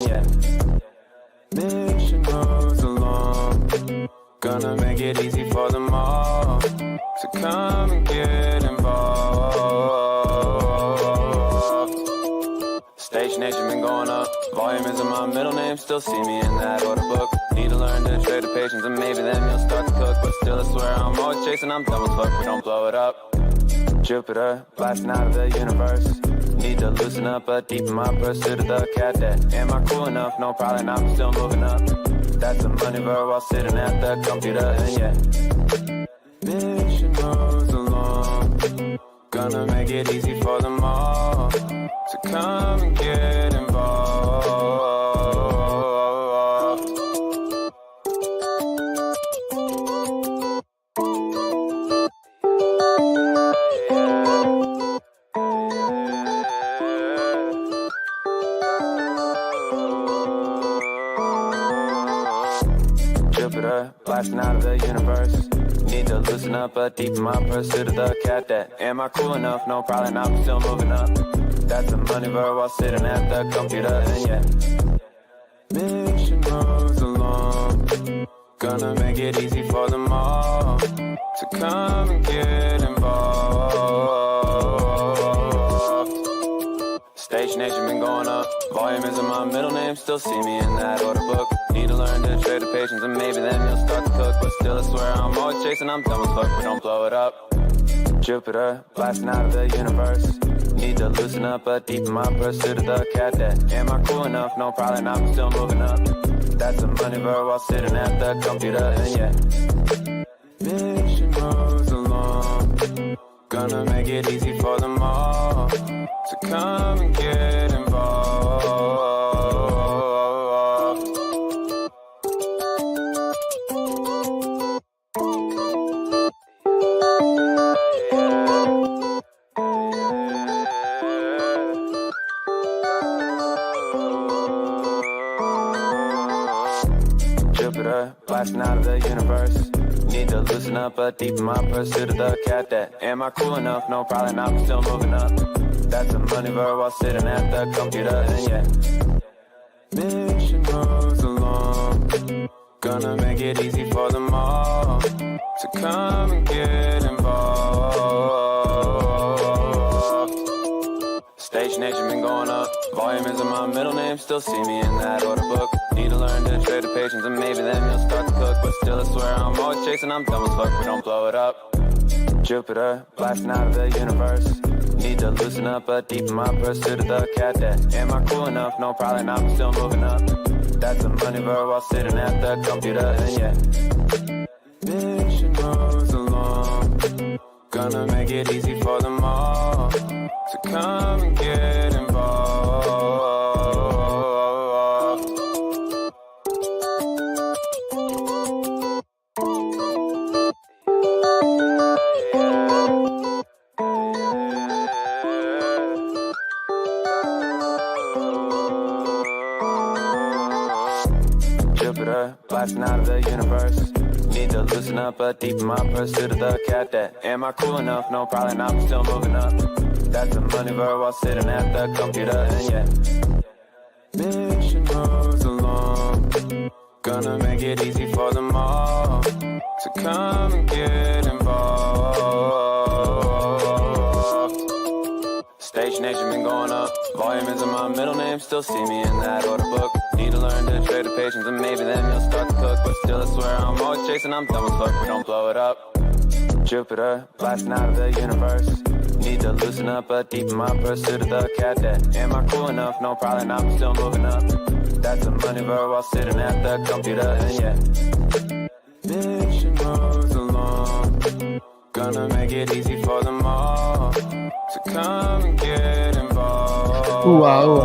Yeah. Mission moves along, gonna make it easy for them all to come and get involved. Stage nation been going up, volume isn't my middle name, still see me in that order book. Need to learn to trade the patience and maybe then you'll start to cook. But still I swear I'm always chasing, I'm dumb as fuck, but don't blow it up. Jupiter, blasting out of the universe. Need to loosen up, but deep in my pursuit of the cadet. Am I cool enough? No, probably not, I'm still moving up. That's a money bird while sitting at the computer, and yeah. Mission moves along, gonna make it easy for them all to come and get involved. Blasting out of the universe. Need to loosen up, but deep in my pursuit of the cadet. Am I cool enough? No, probably not, I'm still moving up. That's a money bird while sitting at the computer, and yeah. Mission moves along, gonna make it easy for them all to come and get involved. Stage nation been going up, volume isn't my middle name, still see me in that order book. Need to learn to trade the patience and maybe then you'll start to cook. But still I swear I'm always chasing, I'm dumb as fuck, but don't blow it up. Jupiter, blasting out of the universe. Need to loosen up, but deep in my pursuit of the cadet. Am I cool enough? No, probably not, I'm still moving up. That's a money bird while sitting at the computer, and yeah. Mission moves along, gonna make it easy for them all to come and get involved. Blasting out of the universe. Need to loosen up, but deep in my pursuit of the cadet. Am I cool enough? No, probably not, I'm still moving up. That's a money bird while sitting at the computer, and yeah. Mission moves along, gonna make it easy for them all to come and get involved. Stage nation been going up, volume isn't my middle name, still see me in that order book. Need to learn to trade the patience and maybe then you'll start to cook. But still I swear I'm always chasing, I'm dumb as fuck, but don't blow it up. Jupiter, blasting out of the universe. Need to loosen up, but deep in my pursuit of the cadet. Am I cool enough? No, probably not, I'm still moving up. That's a money bird while sitting at the computer, and yeah. Mission moves along, gonna make it easy for them all to come and get involved. Blasting out of the universe. Need to loosen up, but deep in my pursuit of the cadet. Am I cool enough? No, probably not, I'm still moving up. That's a money bird while sitting at the computer, and yeah. Mission moves along, gonna make it easy for them all to come and get involved. Stage nation been going up, volume isn't my middle name, still see me in that order book. Need to learn to trade the patience and maybe then you'll start to cook. But still I swear I'm always chasing, I'm dumb as fuck, but don't blow it up. Jupiter, blasting out of the universe. Need to loosen up, but deep in my pursuit of the cadet. Am I cool enough? No, probably not, I'm still moving up. That's a money bird while sitting at the computer, and yeah. Mission moves along, gonna make it easy for them all to come and get involved. Wow.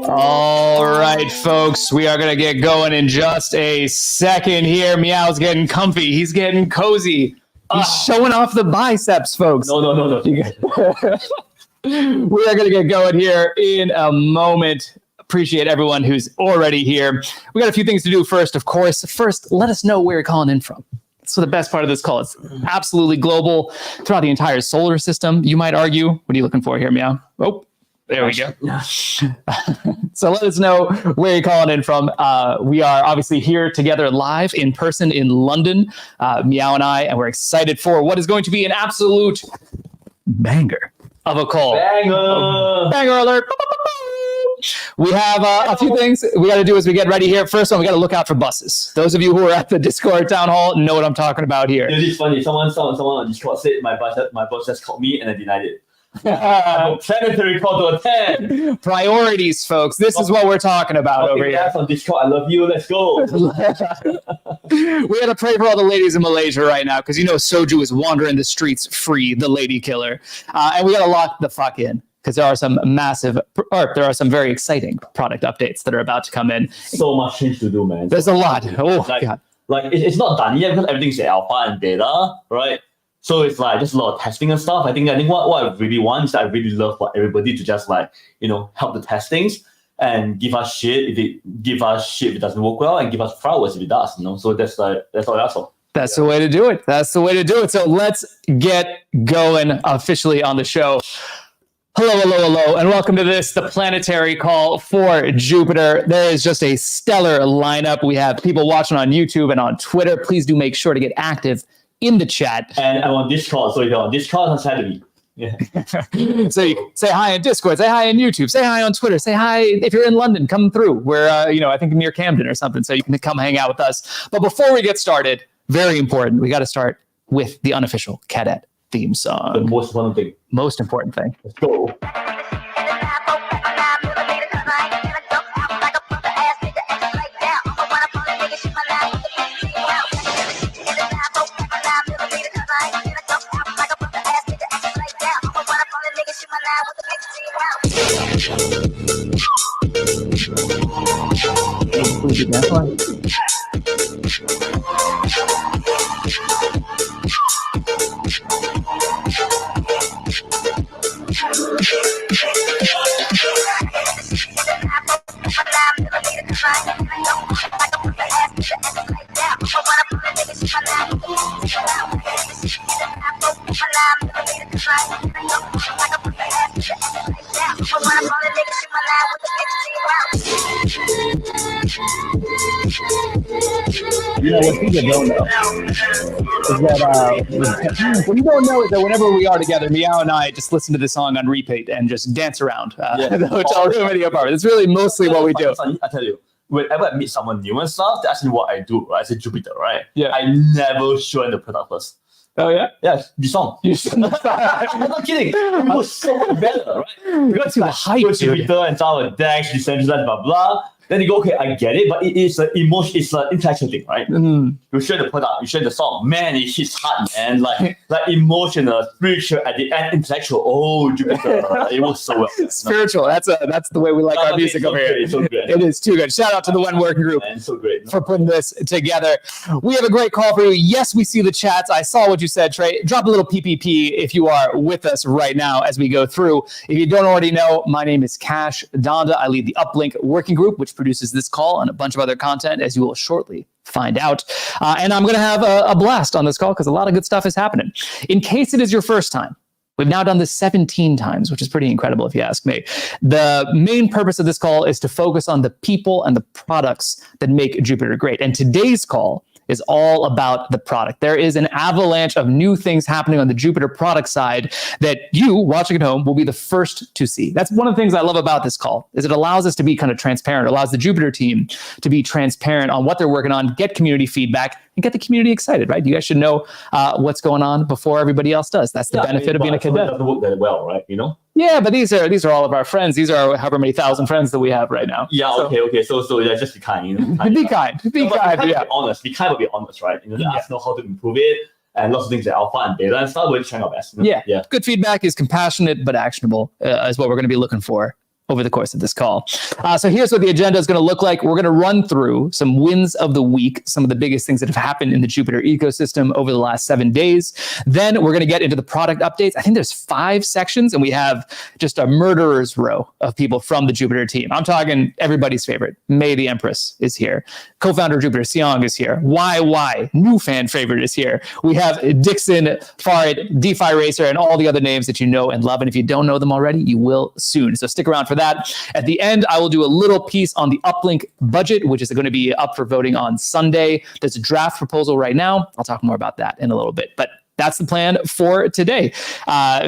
All right, folks, we are going to get going in just a second here. Meow's getting comfy. He's getting cozy. He's showing off the biceps, folks. No. We are going to get going here in a moment. Appreciate everyone who's already here. We got a few things to do first, of course. First, let us know where you're calling in from. So the best part of this call, it's absolutely global throughout the entire solar system, you might argue. What are you looking for here, Meow? Oh, there we go. So let us know where you're calling in from. We are obviously here together live in person in London, Meow and I, and we're excited for what is going to be an absolute banger of a call. Banger alert. We have a few things we got to do as we get ready here. First one, we got to look out for buses. Those of you who are at the Discord town hall know what I'm talking about here. It's funny. Someone on Discord said my boss just called me and I denied it. Planetary call to attend. Priorities, folks. This is what we're talking about over here. On Discord, I love you. Let's go. We got to pray for all the ladies in Malaysia right now because Soju is wandering the streets free, the lady killer, and we got to lock the fuck in. Because there are some very exciting product updates that are about to come in. So much change to do, man. There's a lot. Oh, God. It's not done yet because everything's in alpha and beta, right? So it's like just a lot of testing and stuff. I think what I really want is I really love for everybody to just help the testings and give us shit if it doesn't work well, and give us flowers if it does. So that's all. That's the way to do it. That's the way to do it. So let's get going officially on the show. Hello, and welcome to the Planetary call for Jupiter. There is just a stellar lineup. We have people watching on YouTube and on Twitter. Please do make sure to get active in the chat. And I'm on Discord, so if you're on Discord, say hi to me. Yeah. So you say hi on Discord, say hi on YouTube, say hi on Twitter, say hi if you're in London, come through. We're, I think near Camden or something, so you can come hang out with us. But before we get started, very important, we got to start with the unofficial cadet theme song. The most important thing. Most important thing. Let's go. What people don't know is that what you don't know is that whenever we are together, Meow and I just listen to the song on repeat and just dance around the hotel room in the apartment. It's really mostly what we do. I tell you, whenever I meet someone new and stuff, that's actually what I do, right? I say Jupiter, right? Yeah. I never show the product first. Oh, yeah? Yeah, the song. I'm not kidding. It was so much better, right? Because the hype, Jupiter and our decks, decentralized, blah, blah. Then you go, okay, I get it, but it is an emotion, it's an intellectual thing, right? Mm-hmm. You share the product, you share the song, man, it hits hard, man. Like emotional, spiritual, at the end, intellectual. Oh, Jupiter, it was so well. Spiritual. That's the way we like our music over here. It's so great. It is too good. Shout out to the One Working Group so great. For putting this together. We have a great call for you. Yes, we see the chats. I saw what you said, Trey. Drop a little PPP if you are with us right now as we go through. If you don't already know, my name is Kash Donda. I lead the Uplink Working Group, which produces this call and a bunch of other content, as you will shortly find out. And I'm going to have a blast on this call because a lot of good stuff is happening. In case it is your first time, we've now done this 17 times, which is pretty incredible if you ask me. The main purpose of this call is to focus on the people and the products that make Jupiter great. And today's call is all about the product. There is an avalanche of new things happening on the Jupiter product side that you, watching at home, will be the first to see. That's one of the things I love about this call, is it allows us to be kind of transparent. It allows the Jupiter team to be transparent on what they're working on, get community feedback, and get the community excited, right? You guys should know what's going on before everybody else does. That's the benefit of being a cadet. It doesn't work that well, right? Yeah, but these are all of our friends. These are however many thousand friends that we have right now. Yeah, okay. So yeah, just be kind. Be kind. Be kind. Yeah. Be honest. Be kind, but be honest, right? Let us know how to improve it, and lots of things like alpha and beta and stuff. We're trying our best. Yeah. Good feedback is compassionate but actionable. Is what we're going to be looking for over the course of this call. So here's what the agenda is going to look like. We're going to run through some wins of the week, some of the biggest things that have happened in the Jupiter ecosystem over the last 7 days. Then we're going to get into the product updates. I think there's 5 sections, and we have just a murderer's row of people from the Jupiter team. I'm talking everybody's favorite. May the Empress is here. Co-founder of Jupiter, Siong, is here. YY, new fan favorite, is here. We have Dixon, Farkit, DeFi Racer, and all the other names that you know and love. And if you don't know them already, you will soon. So stick around for that. At the end, I will do a little piece on the Uplink budget, which is going to be up for voting on Sunday. There's a draft proposal right now. I'll talk more about that in a little bit, but that's the plan for today.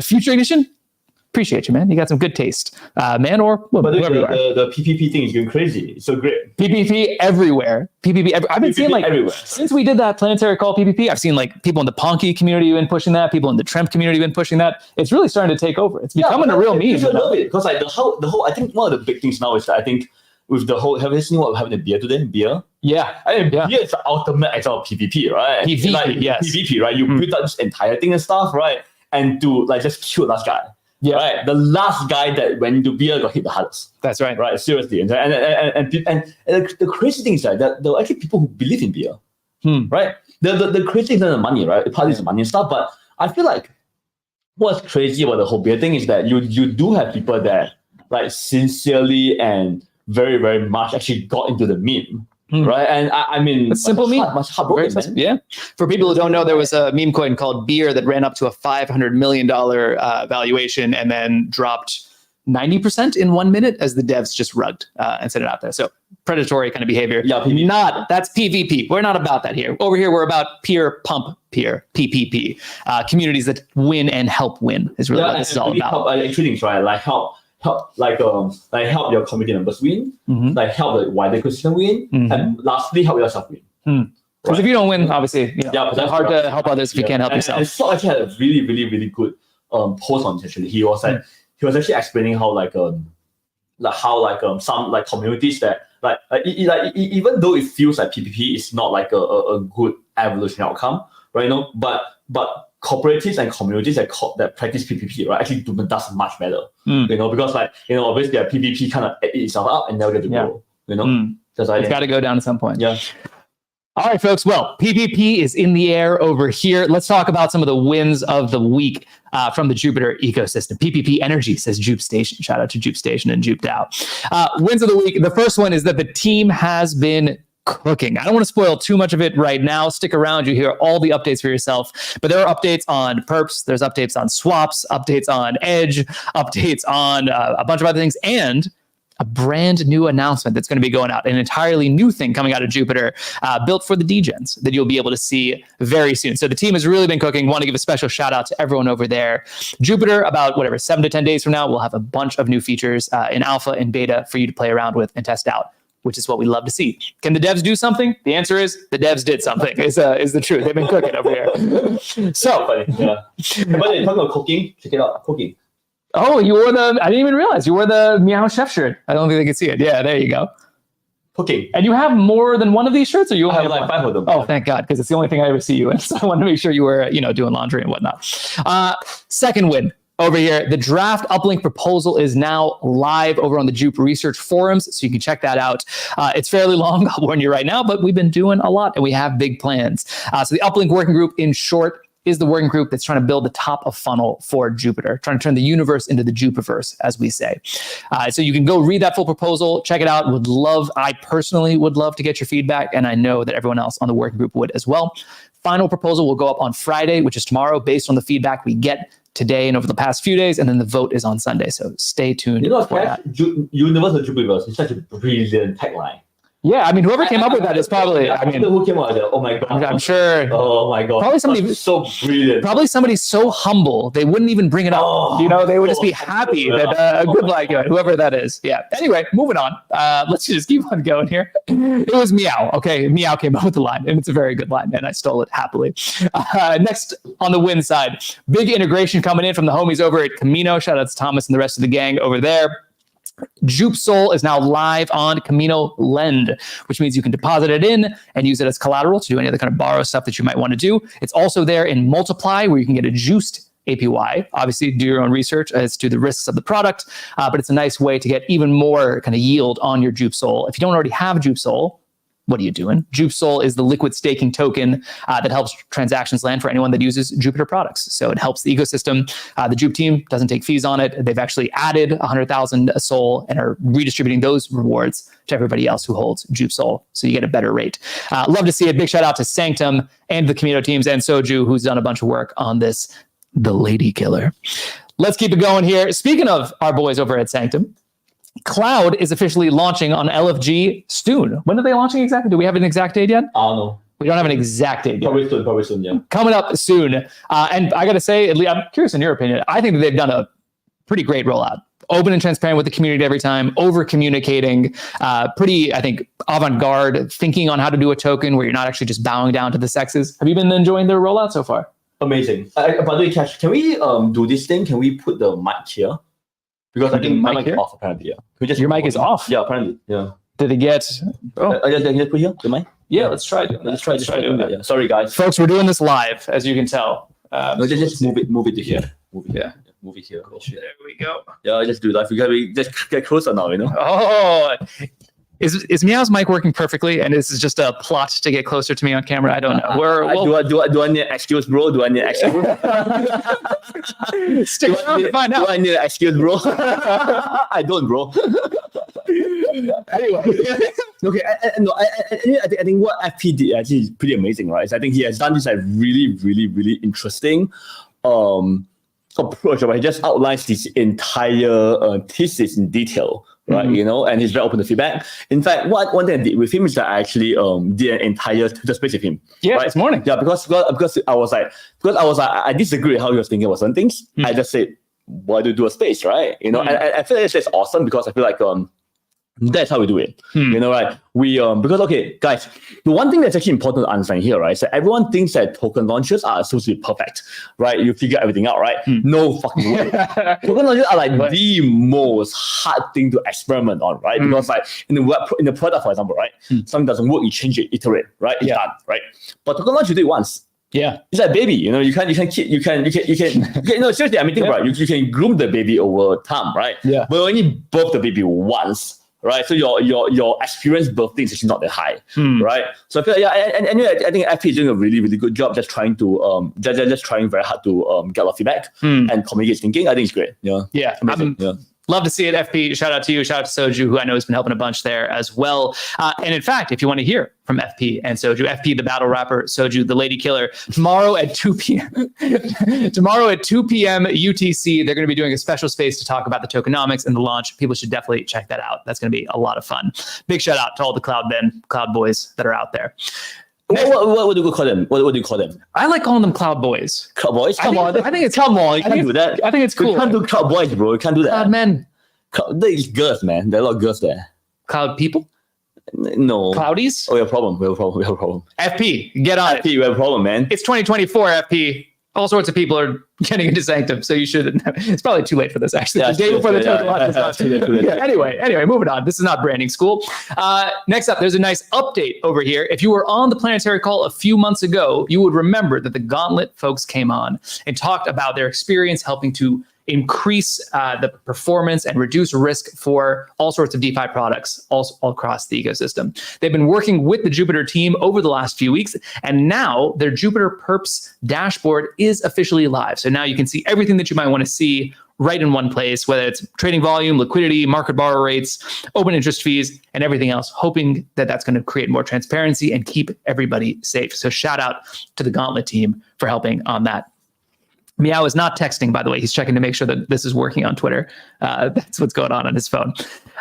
Future Ignition, appreciate you, man. You got some good taste, man, or whoever you are. The PPP thing is going crazy. It's so great. PPP everywhere. I've been seeing everywhere. Since we did that planetary call PPP, I've seen people in the Ponky community have been pushing that. People in the Tremp community have been pushing that. It's really starting to take over. It's becoming a real meme. I love it because the whole. I think one of the big things now is that I think with the whole. Have you seen what we're having in beer today? Beer. Yeah. Beer is the ultimate example of PPP, right? PVP, yes. PVP, right? You build up this entire thing and stuff, right? And to just kill last guy. Yeah. Right. The last guy that went into beer got hit the hardest. That's right. Right. Seriously. And the crazy thing is that there are actually people who believe in beer. Right. The crazy thing is not the money, right? Part is the money and stuff. But I feel like what's crazy about the whole beer thing is that you do have people that sincerely and very, very much actually got into the meme. Right. And I mean, it's simple meme. Much heartbroken, man. Yeah. For people who don't know, there was a meme coin called Beer that ran up to a $500 million valuation and then dropped 90% in 1 minute as the devs just rugged and sent it out there. So predatory kind of behavior. Yeah. PvP. That's PvP. We're not about that here. Over here, we're about peer pump peer, PPP. Communities that win and help win is really what this is all about. Things, right? Help your community members win, help the wider ecosystem win, and lastly help yourself win. Because if you don't win, obviously, it's hard to help others if you can't help yourself. And Stock actually had a really, really, really good post on it. Actually, he was actually explaining how some communities that even though it feels like PPP is not a good evolutionary outcome, right? But cooperatives and communities that practice PPP, right, actually does much better. Because obviously PPP kind of eat itself up and never get to grow. It's got to go down at some point. Yeah. All right, folks. Well, PPP is in the air over here. Let's talk about some of the wins of the week from the Jupiter ecosystem. PPP Energy, says J.U.P Station. Shout out to J.U.P Station and J.U.P DAO. Wins of the week. The first one is that the team has been cooking. I don't want to spoil too much of it right now. Stick around. You hear all the updates for yourself. But there are updates on perps. There's updates on swaps, updates on Edge, updates on a bunch of other things, and a brand new announcement that's going to be going out, an entirely new thing coming out of Jupiter, built for the degens that you'll be able to see very soon. So the team has really been cooking. Want to give a special shout out to everyone over there. Jupiter, about 7 to 10 days from now, we'll have a bunch of new features in alpha and beta for you to play around with and test out, which is what we love to see. Can the devs do something? The answer is the devs did something, is the truth. They've been cooking over here. So, funny. Yeah. But talking about cooking, check it out, cooking. Oh, you wore I didn't even realize you wore the Meow chef shirt. I don't think they could see it. Yeah, there you go. Cooking. And you have more than one of these shirts, or you only have 5 of them? Oh, thank God, because it's the only thing I ever see you in. So I wanted to make sure you were, doing laundry and whatnot. Second win. Over here, the draft Uplink proposal is now live over on the J.U.P research forums, so you can check that out. It's fairly long, I'll warn you right now, but we've been doing a lot and we have big plans. So the Uplink working group, in short, is the working group that's trying to build the top of funnel for Jupiter, trying to turn the universe into the Jupiverse, as we say. So you can go read that full proposal, check it out. I personally would love to get your feedback, and I know that everyone else on the working group would as well. Final proposal will go up on Friday, which is tomorrow, based on the feedback we get today and over the past few days, and then the vote is on Sunday. So stay tuned. Kash, Universal Jupiverse is such a brilliant tagline. Yeah, I mean, whoever came up with that is probably, who came up with it? Oh my God. I'm sure. Oh my God. Probably somebody so brilliant. Probably somebody so humble, they wouldn't even bring it up. They would just be happy that good luck, whoever that is. Yeah. Anyway, moving on. Let's just keep on going here. It was Meow. Okay. Meow came up with the line, and it's a very good line, and I stole it happily. Next on the win side, big integration coming in from the homies over at Camino. Shout out to Thomas and the rest of the gang over there. J.U.P Soul is now live on Camino Lend, which means you can deposit it in and use it as collateral to do any other kind of borrow stuff that you might want to do. It's also there in Multiply, where you can get a juiced APY. Obviously, do your own research as to the risks of the product, but it's a nice way to get even more kind of yield on your J.U.P Sol. If you don't already have J.U.P Sol, what are you doing? J.U.P Sol is the liquid staking token that helps transactions land for anyone that uses Jupiter products. So it helps the ecosystem. The J.U.P team doesn't take fees on it. They've actually added 100,000 Sol and are redistributing those rewards to everybody else who holds J.U.P Sol. So you get a better rate. Love to see it. Big shout out to Sanctum and the Camino teams and Soju, who's done a bunch of work on this, the lady killer. Let's keep it going here. Speaking of our boys over at Sanctum, Cloud is officially launching on LFG soon. When are they launching exactly? Do we have an exact date yet? I don't know. We don't have an exact date yet. Probably soon, yeah. Coming up soon. And I got to say, I'm curious in your opinion, I think that they've done a pretty great rollout. Open and transparent with the community every time, over-communicating, pretty, I think, avant-garde, thinking on how to do a token where you're not actually just bowing down to the sexes. Have you been enjoying their rollout so far? Amazing. By the way, Kash, can we do this thing? Can we put the mic here? Because I think my mic is off apparently. Yeah. Can we just your mic is off? Yeah, apparently. Yeah. Did it get? Oh, just put here the mic. Yeah, let's try doing that. Let's try doing that. Yeah. Sorry, guys. Folks, we're doing this live, as you can tell. No, just move it to here. Move it. Yeah. Move it here. Cool. There we go. Yeah, just do that. We just get closer now, you know. Oh, is Meow's mic working perfectly? And this is just a plot to get closer to me on camera. I don't know. Do I need an excuse, bro? Do I need an excuse? Stick around to find out. Do I need an excuse, bro? I don't, bro. Anyway, okay. I think what FP did actually is pretty amazing, right? I think he has done this like really interesting approach. Where he just outlines this entire thesis in detail. Right, you know, and he's very open to feedback. In fact, one thing I did with him is that I actually did an entire Twitter space with him. Yeah, right? This morning. Yeah, because I was like, I disagree with how he was thinking about some things. I just said, why do you do a space, right? You know, and I feel like that's awesome because I feel like that's how we do it. You know, right? We because okay, guys, the one thing that's actually important to understand here, right, is that everyone thinks that token launches are supposed to be perfect, right? You figure everything out, right? No fucking way. Token launches are like the most hard thing to experiment on, right? Because like in the product, for example, right, something doesn't work, you change it, iterate, right? It's done, right? But token launch, you do it once. Yeah, it's like a baby, you know. You can no, seriously. I mean, think about it. You can groom the baby over time, right? Yeah. But when you birth the baby once, right? So your experience birthing is actually not that high, right? So I feel like, and I think FP is doing a really good job, just trying to just trying very hard to get a lot of feedback and communicate thinking. I think it's great. Yeah, amazing. Love to see it, FP. Shout out to you. Shout out to Soju, who I know has been helping a bunch there as well. And in fact, if you want to hear from FP and Soju, FP, the battle rapper, Soju, the lady killer, tomorrow at 2 p.m. tomorrow at 2 p.m. UTC, they're going to be doing a special space to talk about the tokenomics and the launch. People should definitely check that out. That's going to be a lot of fun. Big shout out to all the Cloud boys that are out there. What do you call them? What do you call them? I like calling them Cloud Boys. Cloud Boys? Come on. I think it's come on. You can't do that. I think it's cool. You can't do Cloud Boys, bro. You can't do that. Cloud men. There's girls, man. There are a lot of girls there. Cloud people? No. Cloudies? Oh, we have a problem. We have a problem. FP, get on it. FP, we have a problem, man. It's 2024, FP. All sorts of people are getting into Sanctum, so you should. It's probably too late for this, actually. The day before the token launch. Anyway, moving on. This is not branding school. Next up, there's a nice update over here. If you were on the Planetary call a few months ago, you would remember that the Gauntlet folks came on and talked about their experience helping to increase the performance and reduce risk for all sorts of DeFi products all across the ecosystem. They've been working with the Jupiter team over the last few weeks, and now their Jupiter Perps dashboard is officially live. So now you can see everything that you might want to see right in one place, whether it's trading volume, liquidity, market borrow rates, open interest fees, and everything else, hoping that that's going to create more transparency and keep everybody safe. So shout out to the Gauntlet team for helping on that. Meow is not texting, by the way. He's checking to make sure that this is working on Twitter. That's what's going on his phone.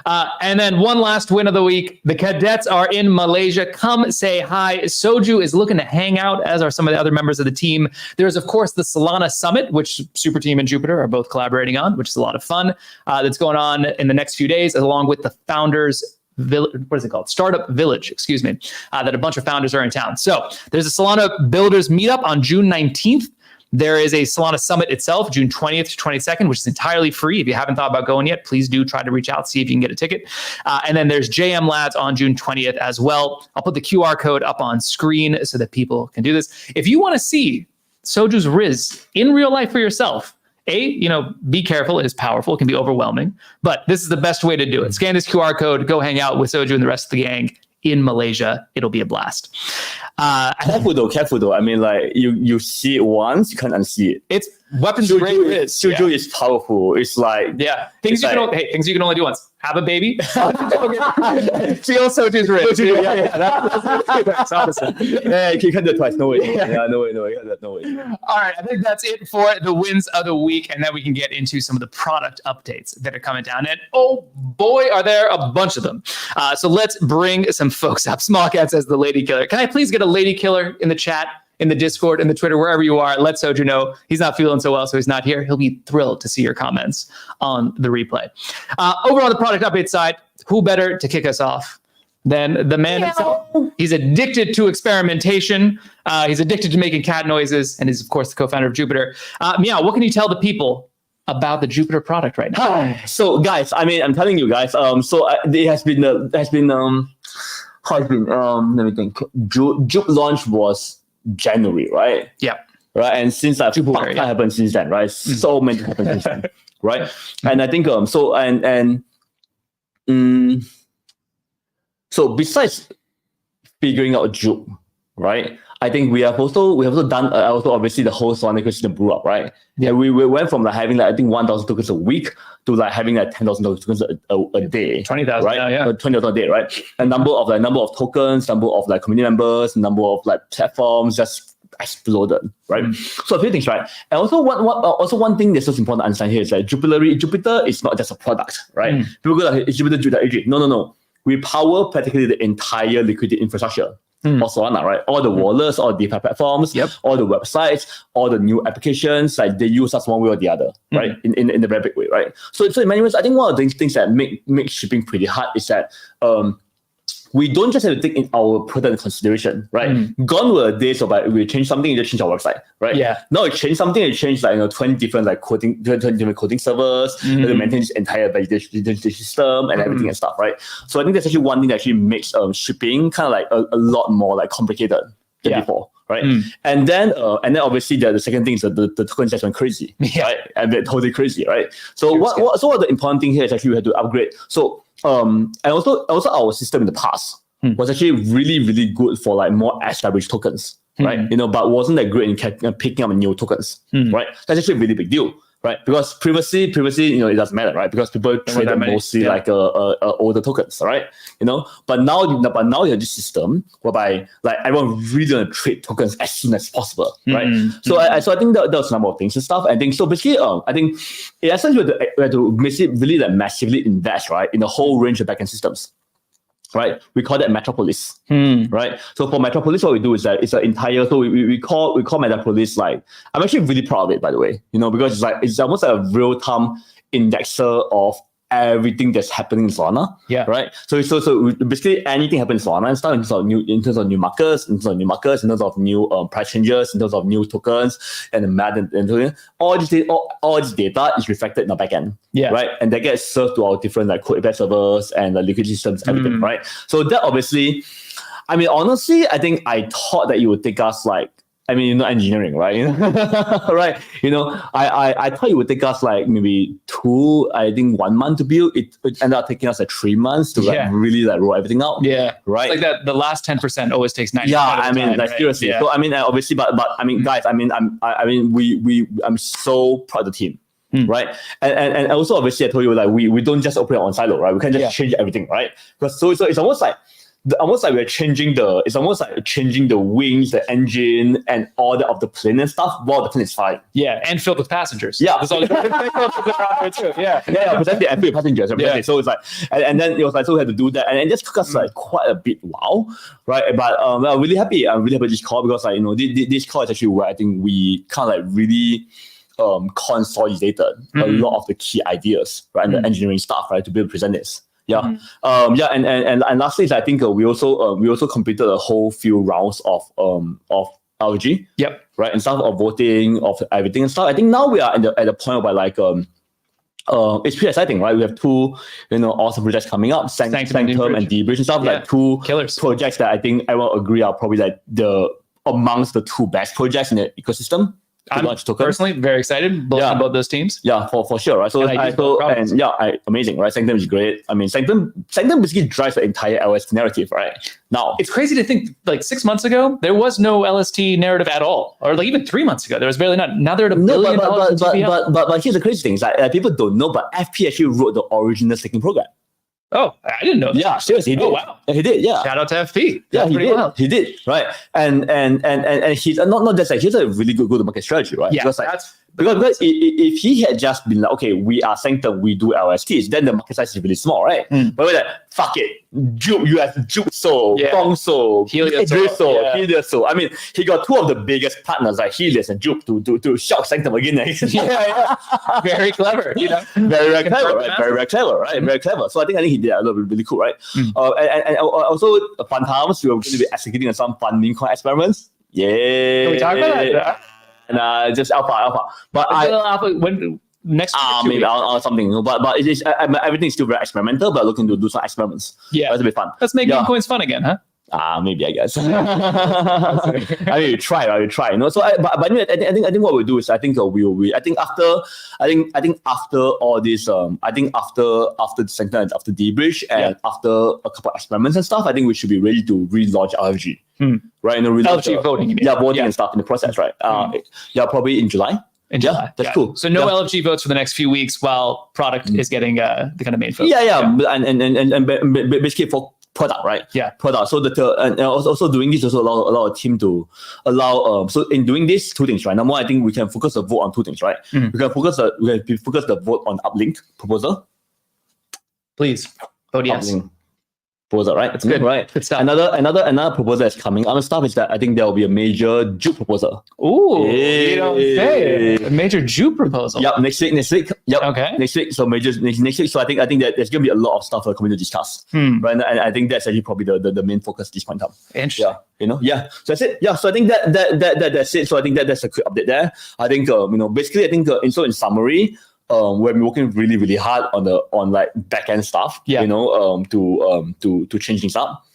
And then one last win of the week. The cadets are in Malaysia. Come say hi. Soju is looking to hang out, as are some of the other members of the team. There's, of course, the Solana Summit, which Super Team and Jupiter are both collaborating on, which is a lot of fun. That's going on in the next few days, along with the founders what is it called? Startup Village, that a bunch of founders are in town. So there's a Solana Builders meetup on June 19th. There is a Solana Summit itself, June 20th to 22nd, which is entirely free. If you haven't thought about going yet, please do try to reach out, see if you can get a ticket. And then there's JM Labs on June 20th as well. I'll put the QR code up on screen so that people can do this. If you want to see Soju's Riz in real life for yourself, be careful. It is powerful. It can be overwhelming, but this is the best way to do it. Scan this QR code, go hang out with Soju and the rest of the gang in Malaysia. It'll be a blast. Careful though. I mean, like you see it once, you can't unsee it. It's weapons grade Riz. Soju is powerful. It's like things you can only do once. Have a baby. Feel Soju's Riz. That's awesome. Yeah, you can do it twice. No way. No way. All right, I think that's it for the wins of the week, and then we can get into some of the product updates that are coming down. And oh boy, are there a bunch of them. So let's bring some folks up. Small Cat says the lady killer. Can I please get a lady killer in the chat, in the Discord, in the Twitter, wherever you are? Let Soju know he's not feeling so well, so he's not here. He'll be thrilled to see your comments on the replay. Over on the product update side, who better to kick us off than the man himself? He's addicted to experimentation. He's addicted to making cat noises, and is, of course, the co-founder of Jupiter. Meow, what can you tell the people about the Jupiter product right now? So, guys, I mean, I'm telling you guys. It has been. How it's been? Let me think. J.U.P launch was January, right? Yeah. Right, and since that happened since then, right? So many happened since then, right? And I think so besides figuring out J.U.P, right? I think we have also done obviously the whole Solana ecosystem blew up, right? Yeah, we went from like having like I think 1,000 tokens a week to like having like 10,000 tokens a day. 20,000, right? Now, yeah. 20,000 a day, right? And number of tokens, number of like community members, number of like platforms just exploded, right? So a few things, right? And also one thing that's so important to understand here is that Jupiter is not just a product, right? People go like, it's Jupiter AG. No. We power practically the entire liquidity infrastructure of Solana, right? All the wallets, all the DeFi platforms, all the websites, all the new applications, like they use us one way or the other, right? In a very big way, right? So in many ways, I think one of the things that make shipping pretty hard is that we don't just have to take in our product into consideration, right? Gone were the days of like we change something, you just change our website, right? Yeah. Now we change something, you change like 20 different like coding servers, to maintain this entire validation system and everything and stuff, right? So I think that's actually one thing that actually makes shipping kind of like a lot more like complicated than before. Right, and then obviously the second thing is that the tokens just went crazy, right? And they're totally crazy, right? So what the important thing here is actually we had to upgrade. So and also our system in the past was actually really, really good for like more established tokens, right? But wasn't that great in picking up new tokens, right? That's actually a really big deal. Right, because previously, it doesn't matter, right? Because people traded mostly like older tokens, right? But now you have this system whereby like everyone really want to trade tokens as soon as possible, right? So I think that was a number of things and stuff. I think so. Basically, I think in essence we had to basically really like massively invest, right, in a whole range of backend systems. Right, we call that Metropolis. Right, so for Metropolis, what we do is that it's an entire. So we call Metropolis like I'm actually really proud of it, by the way. Because it's almost like a real time indexer of everything that's happening in Solana. Yeah. Right. So basically anything happens in Solana and stuff in terms of new markets, in terms of new price changes, in terms of new tokens and the math and all this data is reflected in the backend. Yeah. Right. And that gets served to our different like code event servers and the liquidity systems, everything. Right. So that obviously, I mean, honestly, I think I thought that it would take us like, engineering, right? Right. I thought it would take us like maybe 1 month to build. It ended up taking us like 3 months to like really like roll everything out. Yeah. Right. It's like that the last 10% always takes 90%. Yeah. I mean, like seriously. Yeah. So obviously, but guys, I'm so proud of the team. Right. And also obviously I told you like we don't just operate on silo, right? We can't just change everything, right? Because so it's almost like we're changing the wings, the engine, and all of the plane and stuff while the plane is flying. Yeah, and filled with passengers. Yeah, so yeah, precisely, and filled with passengers. Yeah. So it's like, and then it was like so we had to do that, and it just took us like quite a bit while, right? But I'm really happy. I'm really happy with this call because like this call is actually where I think we kind of like really consolidated a lot of the key ideas, right, and the engineering stuff, right, to be able to present this. Yeah, and lastly, I think we also completed a whole few rounds of LFG. Yep. Right, and stuff of voting, of everything and stuff. I think now we are at the point where like it's pretty exciting, right? We have two awesome projects coming up, Sanctum and D-Bridge and stuff, like two killers projects that I think everyone agree are probably like the amongst the two best projects in the ecosystem. I'm personally very excited about those teams. Yeah, for sure, right? So amazing, right? Sanctum is great. I mean, Sanctum basically drives the entire LST narrative, right? Now it's crazy to think like 6 months ago there was no LST narrative at all, or like even 3 months ago there was barely none. Now they're at $1 billion. But here's the crazy thing: is like people don't know, but FP actually wrote the original staking program. Oh, I didn't know that. Yeah, seriously, he did. Oh, wow. He did, yeah. Shout out to FP. Yeah, he did. Wild. He did, right? And he's not just like, he's a really good go-to-market strategy, right? Yeah, because if he had just been like, okay, we are Sanctum, we do LSTs, then the market size is really small, right? But we're like, fuck it, J.U.P, you have J.U.P So, Gong So, Helios So. I mean, he got two of the biggest partners like Helios and J.U.P to shout Sanctum again. Very clever, you know. Very clever, right? Very clever, right? Very clever. So I think he did a little bit really cool, right? And also fun times, we were going to be executing on some fun meme coin experiments. Yeah. Can we talk about that? And just alpha. But alpha when next maybe something. But it is everything is still very experimental. But looking to do some experiments. Yeah, that's a bit fun. Let's make meme coins fun again, huh? Maybe I guess. I mean, we try. You know. So, but anyway, I think what we'll do is I think after all this, I think after the Sanctum and after debrief and after a couple of experiments and stuff, I think we should be ready to relaunch LFG. Right? LFG voting. Voting and stuff in the process, right? Probably in July. July. That's cool. So no LFG votes for the next few weeks while product is getting the kind of main focus. And basically for product, right? Yeah, product. So and also doing this also allow a team to allow. So in doing this, two things, right? Number one, I think we can focus the vote on two things, right? We can focus the vote on Uplink proposal. Please vote yes. Uplink proposal, right? That's good, right? Good stuff. Another proposal that's coming. Other stuff is that I think there will be a major J.U.P proposal. Ooh, you don't say. A major J.U.P proposal. Yep, next week. Yep. Okay. Next week. So next week. So I think that there's gonna be a lot of stuff for the community to discuss. Right. And I think that's actually probably the main focus at this point in time. Interesting. Yeah. You know. Yeah. So that's it. Yeah. So I think that's it. So I think that's a quick update there. I think basically I think in summary. We've been working really, really hard on like back end stuff, to change things up.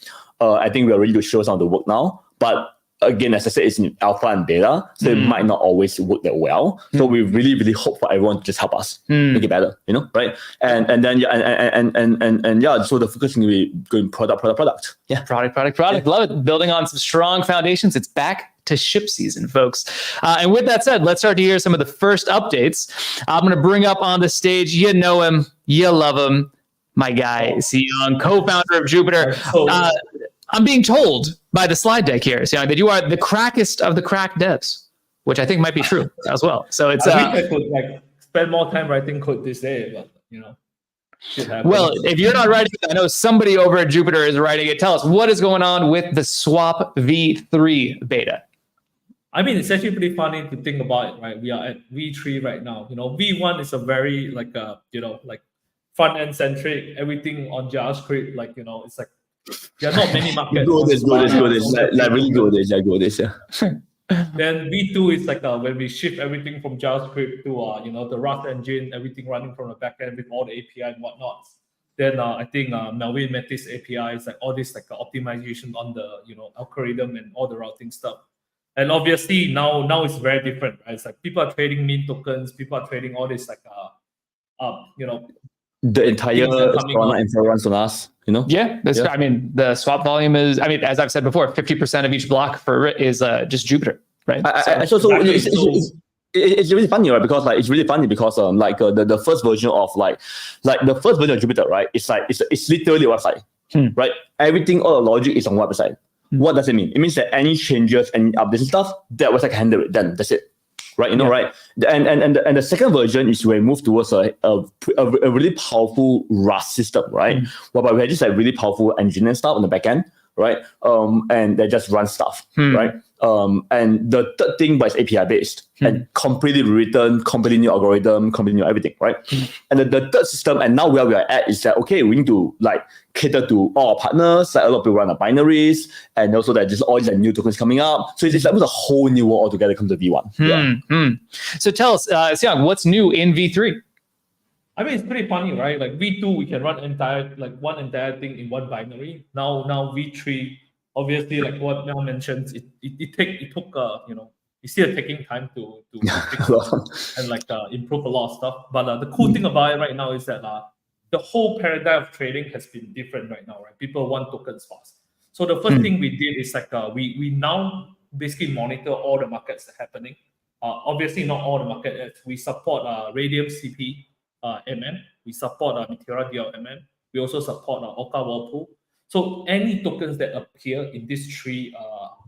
I think we are ready to show some of the work now. But again, as I said, it's in alpha and beta, so it might not always work that well. So we really, really hope for everyone to just help us make it better, right? And then so the focus is going to be going product. Yeah, product. Yeah. Love it. Building on some strong foundations. It's back to ship season, folks. And with that said, let's start to hear some of the first updates. I'm going to bring up on the stage, you know him, you love him, my guy, Siong, co-founder of Jupiter. I'm being told by the slide deck here, Siong, that you are the crackest of the crack devs, which I think might be true as well. So it's I wish I could spend more time writing code this day, but well, if you're not writing it, I know somebody over at Jupiter is writing it. Tell us what is going on with the Swap V3 beta. I mean, it's actually pretty funny to think about it, right? We are at V3 right now. V1 is a very front end centric, everything on JavaScript. It's like there are not many markets. Go this. Like really go this. Yeah. Then V2 is like when we shift everything from JavaScript to the Rust engine, everything running from the backend with all the API and whatnot. Then I think Melvin met this API is like all this optimization on the algorithm and all the routing stuff. And obviously now it's very different, right? It's like people are trading meme tokens, people are trading all this the entire Solana info runs on us, Yeah, that's I mean, the swap volume is, as I've said before, 50% of each block is just Jupiter, right? It's really funny, right? Because it's really funny because the first version of the first version of Jupiter, right? It's literally a website, right? Everything, all the logic is on website. What does it mean? It means that any changes and updates and stuff, that website can handle it. Then that's it. Right, right, and the second version is we move towards a really powerful Rust system, right? Whereby we have just really powerful engine and stuff on the back end, right? And they just run stuff, right? And the third thing, but it's API based and completely rewritten, completely new algorithm, completely new everything, right? And the third system, and now where we are at is that okay, we need to cater to all our partners. A lot of people run the binaries, and also that just all these new tokens coming up. So it's a whole new world altogether comes to V1. So tell us, Siong, what's new in V3? I mean, it's pretty funny, right? Like V2, we can run one entire thing in one binary. Now V3, obviously, like what Mel mentions, it took it's still taking time to fix and improve a lot of stuff. But the cool thing about it right now is that the whole paradigm of trading has been different right now, right? People want tokens fast. So the first thing we did is we now basically monitor all the markets that are happening. Obviously, not all the markets. We support Radium CP MM. We support Meteora DLMM. We also support Orca Whirlpool. So any tokens that appear in these three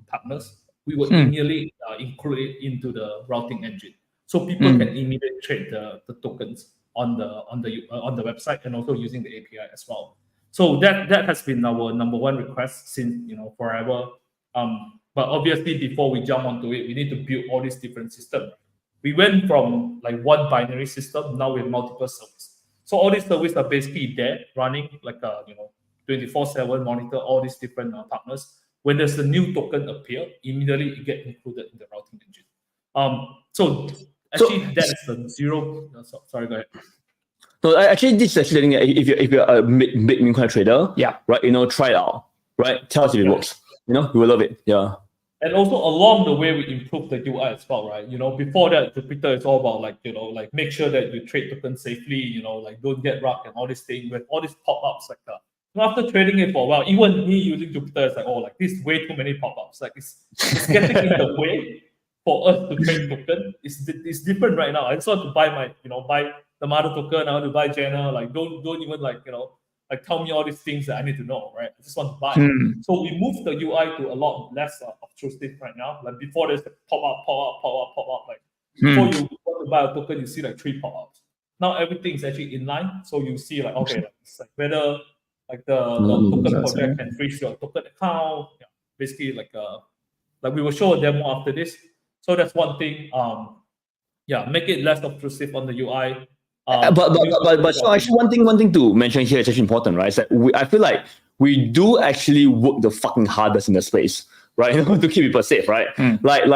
partners, we will immediately include it into the routing engine, so people can immediately trade the tokens on the website and also using the API as well. So that has been our number one request since forever. But obviously, before we jump onto it, we need to build all these different systems. We went from like one binary system, now we have multiple services. So all these services are basically there running 24/7, monitor all these different partners. When there's a new token appear, immediately it get included in the routing engine. So that's the zero. Sorry, go ahead. So actually, this is actually if you're a mid coin trader, right? Try it out, right? Tell us if it works. You will love it. Yeah. And also along the way, we improve the UI as well, right? Before that, Jupiter is all about make sure that you trade tokens safely. Don't get rugged and all these things with all these pop-ups like that. After trading it for a while, even me using Jupiter is this way too many pop-ups. It's getting in the way for us to trade token. It's different right now. I just want to buy buy the mother token. I want to buy Jenna. Don't even tell me all these things that I need to know, right? I just want to buy. So we moved the UI to a lot less obtrusive right now. Like before, there's the pop-up. Before you want to buy a token, you see 3 pop-ups. Now everything is actually in line. So you see it's whether the token project can freeze your token account. Yeah, basically we will show a demo after this. So that's one thing. Make it less obtrusive on the UI. But so actually one thing to mention here is actually important, right? Is that I feel like we do actually work the fucking hardest in the space, right? To keep people safe, right? Like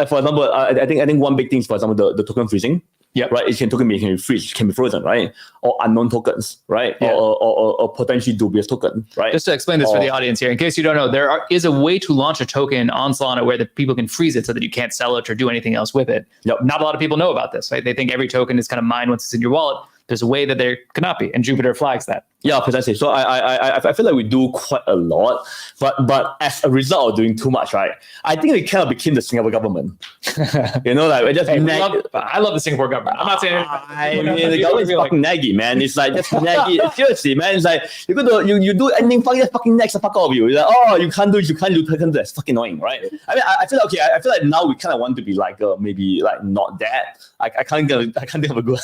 for example, I think one big thing is, for example, the token freezing. Yeah, right. It can be freeze, can be frozen, right? Or unknown tokens, right? Or potentially dubious token, right? Just to explain this for the audience here, in case you don't know, is a way to launch a token on Solana where the people can freeze it so that you can't sell it or do anything else with it. Yep. Not a lot of people know about this, right? They think every token is kind of mined once it's in your wallet. There's a way that there cannot be, and Jupiter flags that. Yeah, precisely. So I feel like we do quite a lot, but as a result of doing too much, right? I think we kind of became the Singapore government. We just. I love the Singapore government. I'm not saying. The government is fucking naggy, man. It's just naggy. Seriously, man. It's you do anything fucking just fucking next the fuck out of you. It's you can't do. That's fucking annoying, right? I mean, I feel like now we kind of want to be maybe not that. I can't think of a good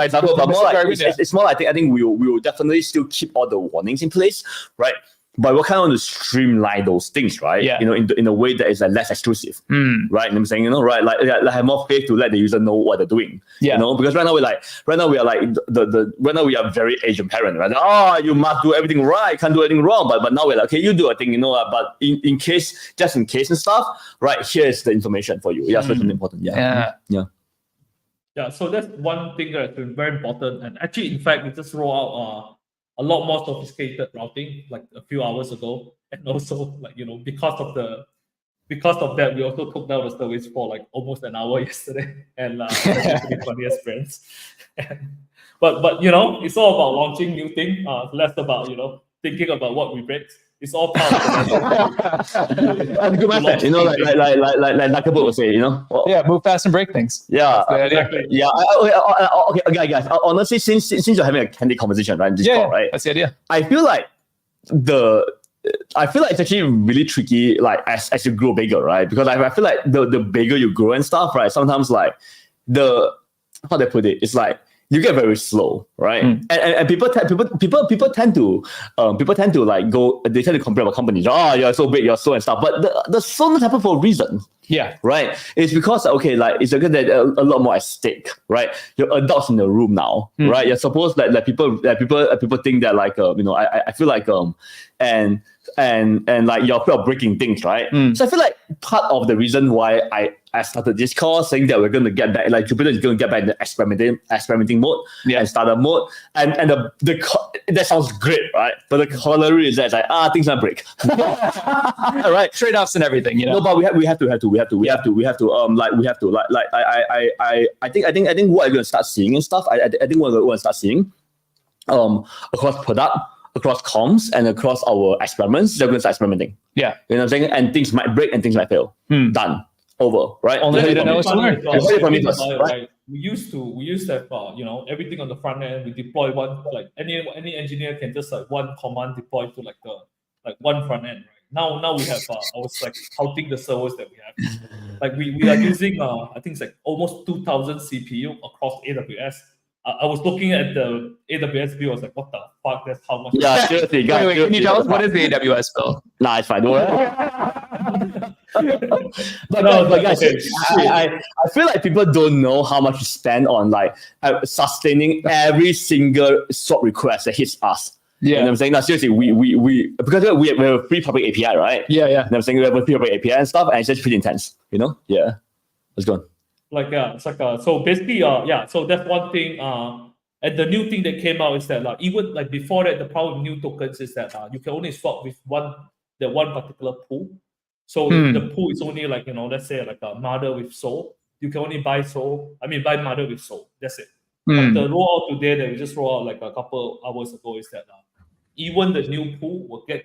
example, but more it's more. I think we will definitely still keep all the warnings in place, right? But we kind of want to streamline those things, right? Yeah. In a way that is less exclusive, right? You know what I'm saying, right? Like have more faith to let the user know what they're doing. Yeah. Because right now we are very Asian parent, right? You must do everything right, can't do anything wrong. But now we're like, okay, you do a thing, but in case and stuff, right? Here's the information for you. Yeah, so it's really important. Yeah, so that's one thing that's been very important. And actually, in fact, we just roll out a lot more sophisticated routing like a few hours ago. And also, because of that, we also took down the service for almost an hour yesterday. And that's pretty funny experience. But it's all about launching new things, less about thinking about what we break. It's all part of the That's good message. Like Nakabut would say, Yeah, move fast and break things. Yeah, exactly. Yeah. Okay, guys. Honestly, since you're having a candid conversation, right? Call, right? That's the idea. I feel like it's actually really tricky, as you grow bigger, right? Because I feel like the bigger you grow and stuff, right? Sometimes how do I put it? It's you get very slow, right? And people tend to go. They tend to compare about companies. You're so big, you're slow and stuff. But the slowness happen for a reason. Yeah, right. It's because it's a good that a lot more at stake, right? You're adults in the room now, right? You're supposed people think that I feel like and you're afraid of breaking things, right? So I feel like part of the reason why I started Discord saying that we're going to get back, like Jupiter is going to get back in the experimenting mode and startup mode. And that sounds great, right? But the corollary is that it's like, things might break. Right. Trade-offs and everything, you know. No, but we have to. I think what we're going to start seeing and stuff, I think what we're going to start seeing across product, across comms, and across our experiments, they're going to start experimenting. Yeah. You know what I'm saying? And things might break and things might fail. Done. Over. Right? Only way to know is to learn. We used to have everything on the front end. We deploy one, like any engineer can just like one command deploy to like one front end. Right? Now we have I was like counting the servers that we have. Like we are using I think it's like almost 2,000 CPU across AWS. I was looking at the AWS bill. I was like, what the fuck? That's how much. Yeah, seriously. Wait, can you tell us what is the AWS bill? Nah, it's fine. Don't worry. but guys, I feel like people don't know how much we spend on like sustaining every single swap request that hits us. Yeah, you know what I'm saying? No, seriously, we because we have a free public API, right? Yeah. You know what I'm saying? We have a free public API and stuff, and it's just pretty intense, you know? Yeah. Let's go on. It's like so basically so that's one thing. And the new thing that came out is that even like before that, the power of new tokens is that you can only swap with one particular pool. So the pool is only like, let's say like a mother with soul. You can only buy mother with soul. That's it. But the rollout today that we just rolled out like a couple hours ago is that even the new pool will get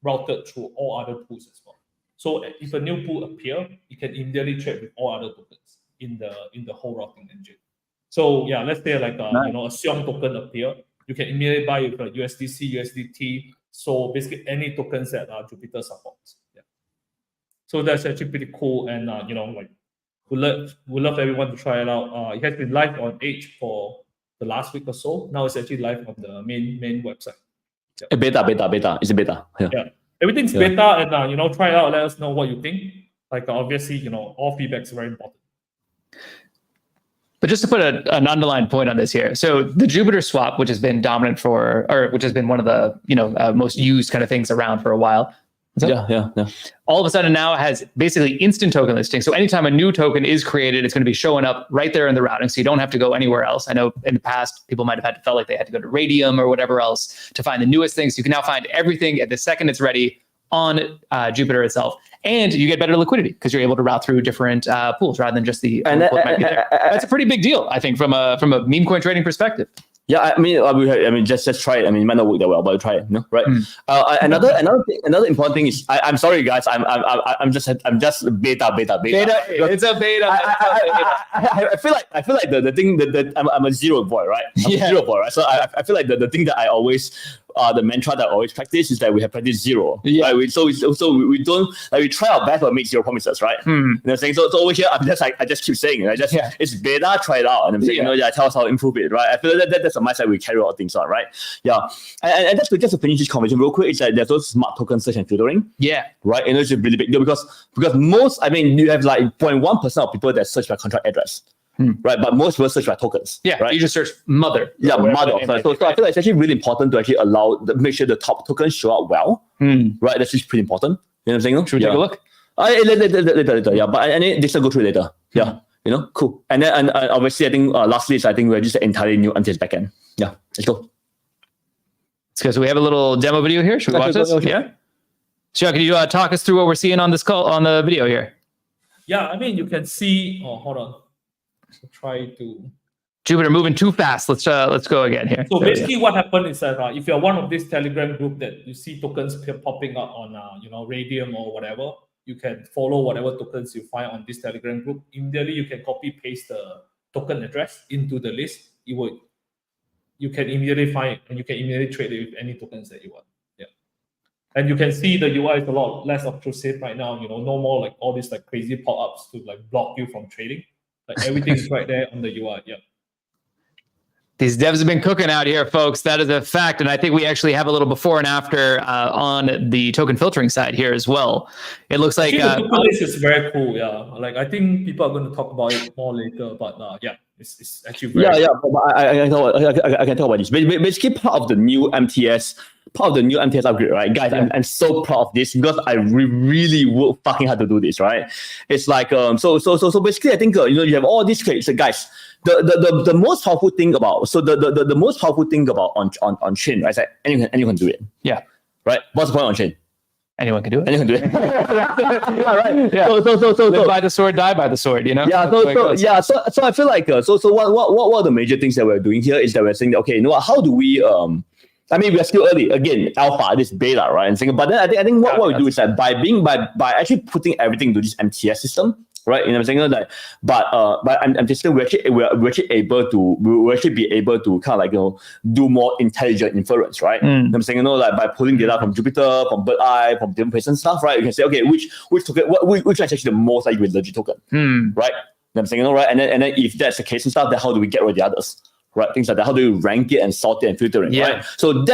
routed through all other pools as well. So if a new pool appear, you can immediately trade with all other tokens in the whole routing engine. So let's say like a Siong token appear, you can immediately buy with USDC, USDT. So basically any tokens that Jupiter supports. Yeah. So that's actually pretty cool, and we love everyone to try it out. It has been live on Edge for the last week or so. Now it's actually live on the main website. Yeah. Beta. It's a beta. Yeah. Everything's beta, and try it out. Let us know what you think. Like obviously, all feedback is very important. But just to put an underlying point on this here, so the Jupiter swap, which has been dominant which has been one of the most used kind of things around for a while. Yeah. All of a sudden now has basically instant token listing. So anytime a new token is created, it's going to be showing up right there in the routing. So you don't have to go anywhere else. I know in the past, people might have felt like they had to go to Radium or whatever else to find the newest things. You can now find everything at the second it's ready on Jupiter itself. And you get better liquidity because you're able to route through different pools rather than just the pool might be there. That's a pretty big deal, I think, from a meme coin trading perspective. Yeah, I mean, just try it. I mean, it might not work that well, but try it, right? Another important thing is, I'm sorry, guys. I'm just beta. It's a beta. I feel like the thing that I'm a zero boy, right? I'm a zero boy, right? So I feel like the thing that I always the mantra that I always practice is that we have practiced zero. Yeah. Right? So we don't we try our best but make zero promises, right? You know what I'm saying? So over here, I just keep saying it. It's beta, try it out. And I'm saying, tell us how to improve it, right? I feel like that's a mindset we carry out things on, right? Yeah. And just to finish this conversation real quick, it's that there's those smart token search and filtering. Yeah. Right? And it's a really big deal because most, you have like 0.1% of people that search by contract address. Right, but most people search by tokens. Yeah, right? You just search mother. Yeah, mother. So I feel like it's actually really important to actually make sure the top tokens show up well. Right, that's just pretty important. You know what I'm saying? Should we take a look? Later. Yeah, but this will go through later. Yeah, cool. And then obviously, I think lastly, we're just entirely new until it's backend. Yeah, let's go. So we have a little demo video here. Should we watch this? Yeah. Siong, can you talk us through what we're seeing on this call on the video here? Yeah, you can see. Oh, hold on. So try to Jupiter moving too fast. Let's go again here. So basically, what happened is that if you're one of these Telegram group that you see tokens popping up on Radium or whatever, you can follow whatever tokens you find on this Telegram group. Immediately, you can copy paste the token address into the list. You can immediately find it, and you can immediately trade it with any tokens that you want. Yeah, and you can see the UI is a lot less obtrusive right now. No more like all these like crazy pop-ups to like block you from trading. Like everything's right there on the UI. Yeah. These devs have been cooking out here, folks. That is a fact. And I think we actually have a little before and after on the token filtering side here as well. It looks like... this is very cool, yeah. Like, I think people are going to talk about it more later, but it's actually very cool. I can talk about this. Basically, part of the new MTS part of the new MTS upgrade, right, guys? I'm so proud of this because I really worked fucking hard to do this, right? It's like so basically, I think you have all these crates, guys. The most powerful thing about the most powerful thing about on chain, right? Is that anyone can do it. Yeah. Right. What's the point on chain? Anyone can do it. Anyone can do it. Yeah, right. Yeah. So live by the sword, die by the sword. You know. Yeah. So I feel like so what are the major things that we're doing here is that we're saying that, okay, you know what? How do we I mean, we are still early. Again, alpha, this beta, right? And saying, but then I think what we do is that by actually putting everything into this MTS system, right? You know what I'm saying? Like, but I'm just saying we're actually able to be able to kind of like, you know, do more intelligent inference, right? You know what I'm saying, you know, like by pulling data from Jupiter, from Bird Eye, from different places and stuff, right? You can say, okay, which token, which is actually the most like with legit token, right? You know what I'm saying, you know, right? And then if that's the case and stuff, then how do we get rid of the others? Right, things like that. How do you rank it and sort it and filtering? Yeah. Right. So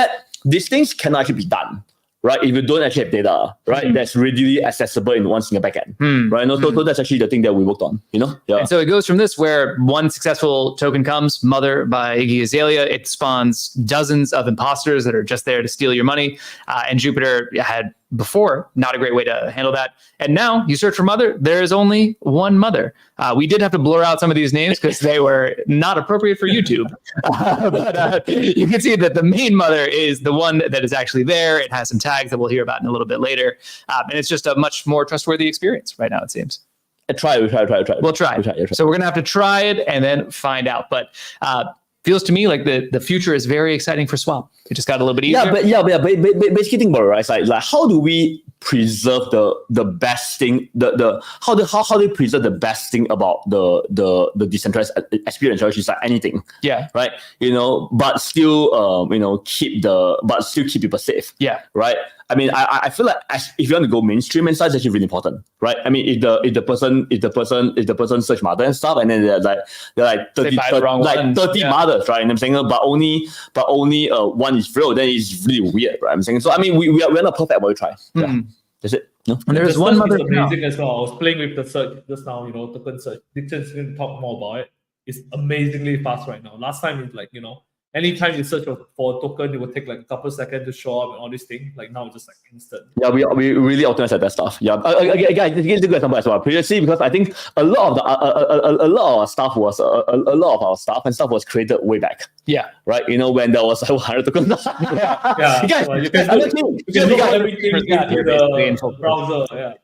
these things can actually be done, right? If you don't actually have data, right, that's readily accessible in one single backend, right? No, so that's actually the thing that we worked on, you know. Yeah. And so it goes from this, where one successful token comes, Mother by Iggy Azalea, it spawns dozens of imposters that are just there to steal your money. And Jupiter had before not a great way to handle that. And now you search for Mother, there is only one Mother. We did have to blur out some of these names because they were not appropriate for YouTube. But you can see that the main Mother is the one that is actually there. It has some tags that we'll hear about in a little bit later. And it's just a much more trustworthy experience right now, it seems. We'll try. We'll try. So we're going to have to try it and then find out. But feels to me like the future is very exciting for Swap. It just got a little bit easier. But basically think about it, right? It's like how do we preserve the best thing? How do we preserve the best thing about the decentralized experience, which is like anything. Yeah. Right. You know, but still keep people safe. Yeah. Right. I mean, I feel like if you want to go mainstream and stuff, it's actually really important, right? I mean, if the person search Mother and stuff, and then they're like 30 mothers, right? And I'm saying, but only one is real, then it's really weird, right? I'm saying, so I mean, we're not perfect, but we try. Yeah, that's it. No? And there's one Mother amazing as well. I was playing with the search just now, you know, token search. Dixon's going to talk more about it. It's amazingly fast right now. Last time it's like, you know, anytime you search for a token, it will take like a couple of seconds to show up and all these things. Like now, it's just like instant. Yeah, we really optimize that stuff. Yeah, again, give an example as well. Previously, because I think a lot of our stuff was and stuff was created way back. Yeah, right. You know, when there was 100 tokens. yeah. Guys, you can do everything with the browser. Yeah.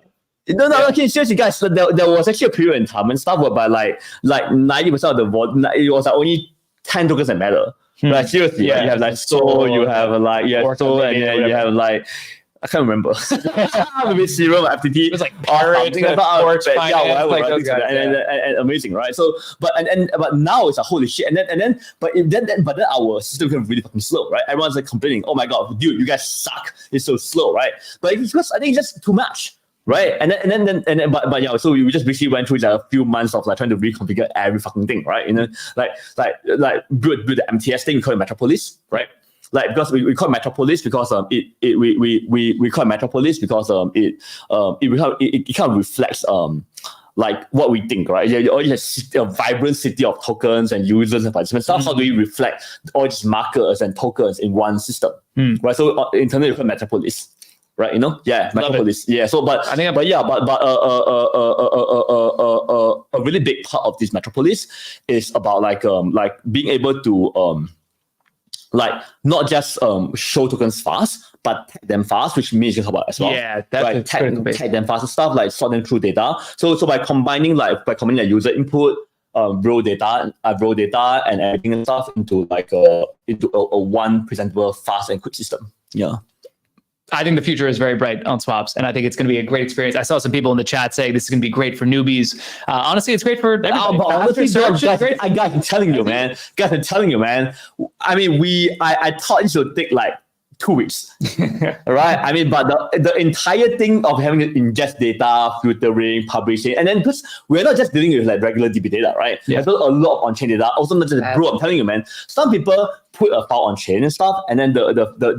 No, okay, seriously, guys. So there was actually a period in time and stuff whereby like 90% of the volume, it was like only 10 tokens that matter. Like seriously, you have like Soul, you have like Soul, and then you have like I can't remember. Maybe Serum, FTT. It was like Pirate, and amazing, right? So, but now it's a holy shit, and then our system became really fucking slow, right? Everyone's like complaining, oh my god, dude, you guys suck. It's so slow, right? But it's because I think it's just too much. Right, and then, but yeah. So we just basically went through like a few months of like trying to reconfigure every fucking thing, right? You know, like build the MTS thing. We call it Metropolis, right? Like because we call it Metropolis because we call it Metropolis because it kind of reflects like what we think, right? You already have a vibrant city of tokens and users and participants. So how do we reflect all these markers and tokens in one system, right? So internally we call it Metropolis. Right, you know, yeah, Metropolis, yeah. So, but a really big part of this Metropolis is about like being able to like not just show tokens fast, but tag them fast, which means you can talk about as well. Yeah, that's right. Tag them fast and stuff, like sort them through data. So by combining user input, raw data and everything and stuff into a one presentable, fast and quick system. Yeah. I think the future is very bright on swaps, and I think it's going to be a great experience. I saw some people in the chat saying this is going to be great for newbies. Honestly, it's great for everybody. Honestly, guys, I'm telling you, man. I mean, I thought it should take like 2 weeks, right? I mean, but the entire thing of having to ingest data, filtering, publishing, and then because we're not just dealing with like regular DB data, right? Yeah. There's a lot of on-chain data. Also, not just bro, I'm telling you, man. Some people put a file on chain and stuff, and then the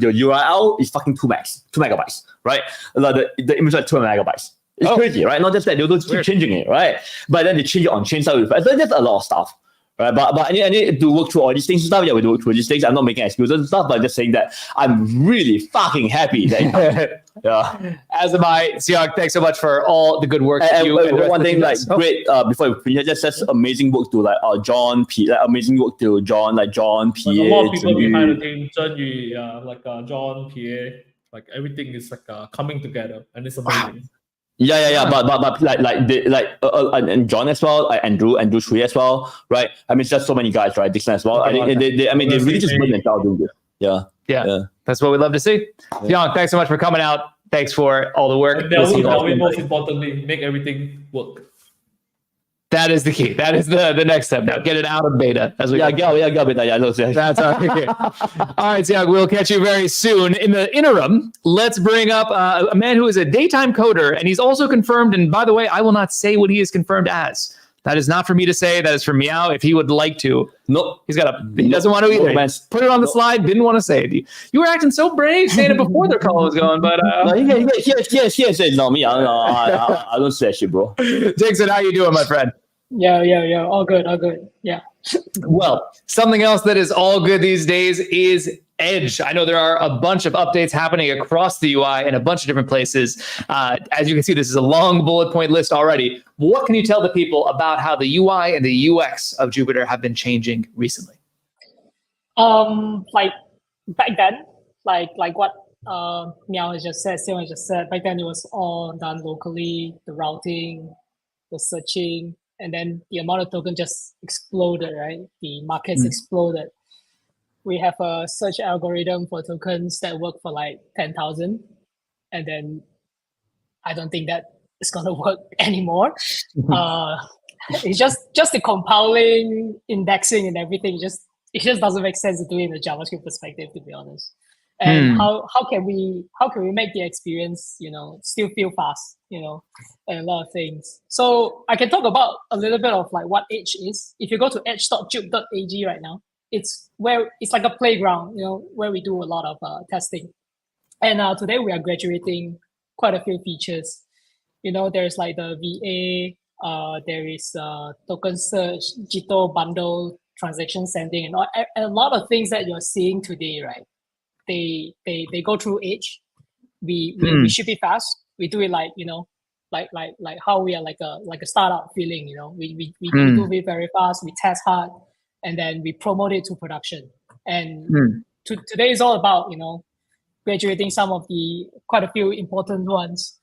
URL is fucking 2 megabytes, right? Like the image is 2 megabytes. It's crazy, right? Not just that, they'll keep changing it, right? But then they change it on chain side. So there's a lot of stuff, right? But I need to work through all these things and stuff. Yeah, we do work through these things. I'm not making excuses and stuff, but I'm just saying that I'm really fucking happy that yeah. As am I. Siong, thanks so much for all the good work that you and the rest one of the thing, team like does. great before we finish, just says amazing work to like John P, like amazing work to John, like John P. Like a lot of people behind the team, Zhen Yu, like John, PA, like everything is like coming together, and it's amazing. Yeah. But and John as well, Andrew Shui as well, right? I mean, it's just so many guys, right? Dixon as well. I think they really just burn themselves doing this. Yeah. That's what we love to see. Siong, thanks so much for coming out. Thanks for all the work. And now most importantly, make everything work. That is the key. That is the next step now. Get it out of beta. As we get beta. Yeah, that's all right. All right, Siong, we'll catch you very soon. In the interim, let's bring up a man who is a daytime coder, and he's also confirmed. And by the way, I will not say what he is confirmed as. That is not for me to say. That is for Meow if he would like to. Nope. He doesn't want to either. Put it on the slide. Didn't want to say it. You were acting so brave saying it before the call was going, but he said no. Me, I don't say that shit, bro. Dixon, how you doing, my friend? Yeah. All good. Yeah. Well, something else that is all good these days is Edge. I know there are a bunch of updates happening across the UI in a bunch of different places. As you can see, this is a long bullet point list already. What can you tell the people about how the UI and the UX of Jupiter have been changing recently? Like back then, like what Meow has just said, Siong has just said, back then it was all done locally, the routing, the searching, and then the amount of token just exploded, right? The markets exploded. We have a search algorithm for tokens that work for like 10,000. And then I don't think that is going to work anymore. It's just the compiling, indexing and everything. It just doesn't make sense to do it in a JavaScript perspective, to be honest. And how can we make the experience, still feel fast, and a lot of things. So I can talk about a little bit of like what Edge is. If you go to edge.jup.ag right now, it's like a playground, where we do a lot of testing. And today we are graduating quite a few features. There's like the VA, there is token search, Jito bundle, transaction sending, and a lot of things that you're seeing today, right? They go through Edge. We ship it fast. We do it like like how we are like a startup feeling. We do it very fast. We test hard, and then we promote it to production. And today is all about graduating some of the quite a few important ones.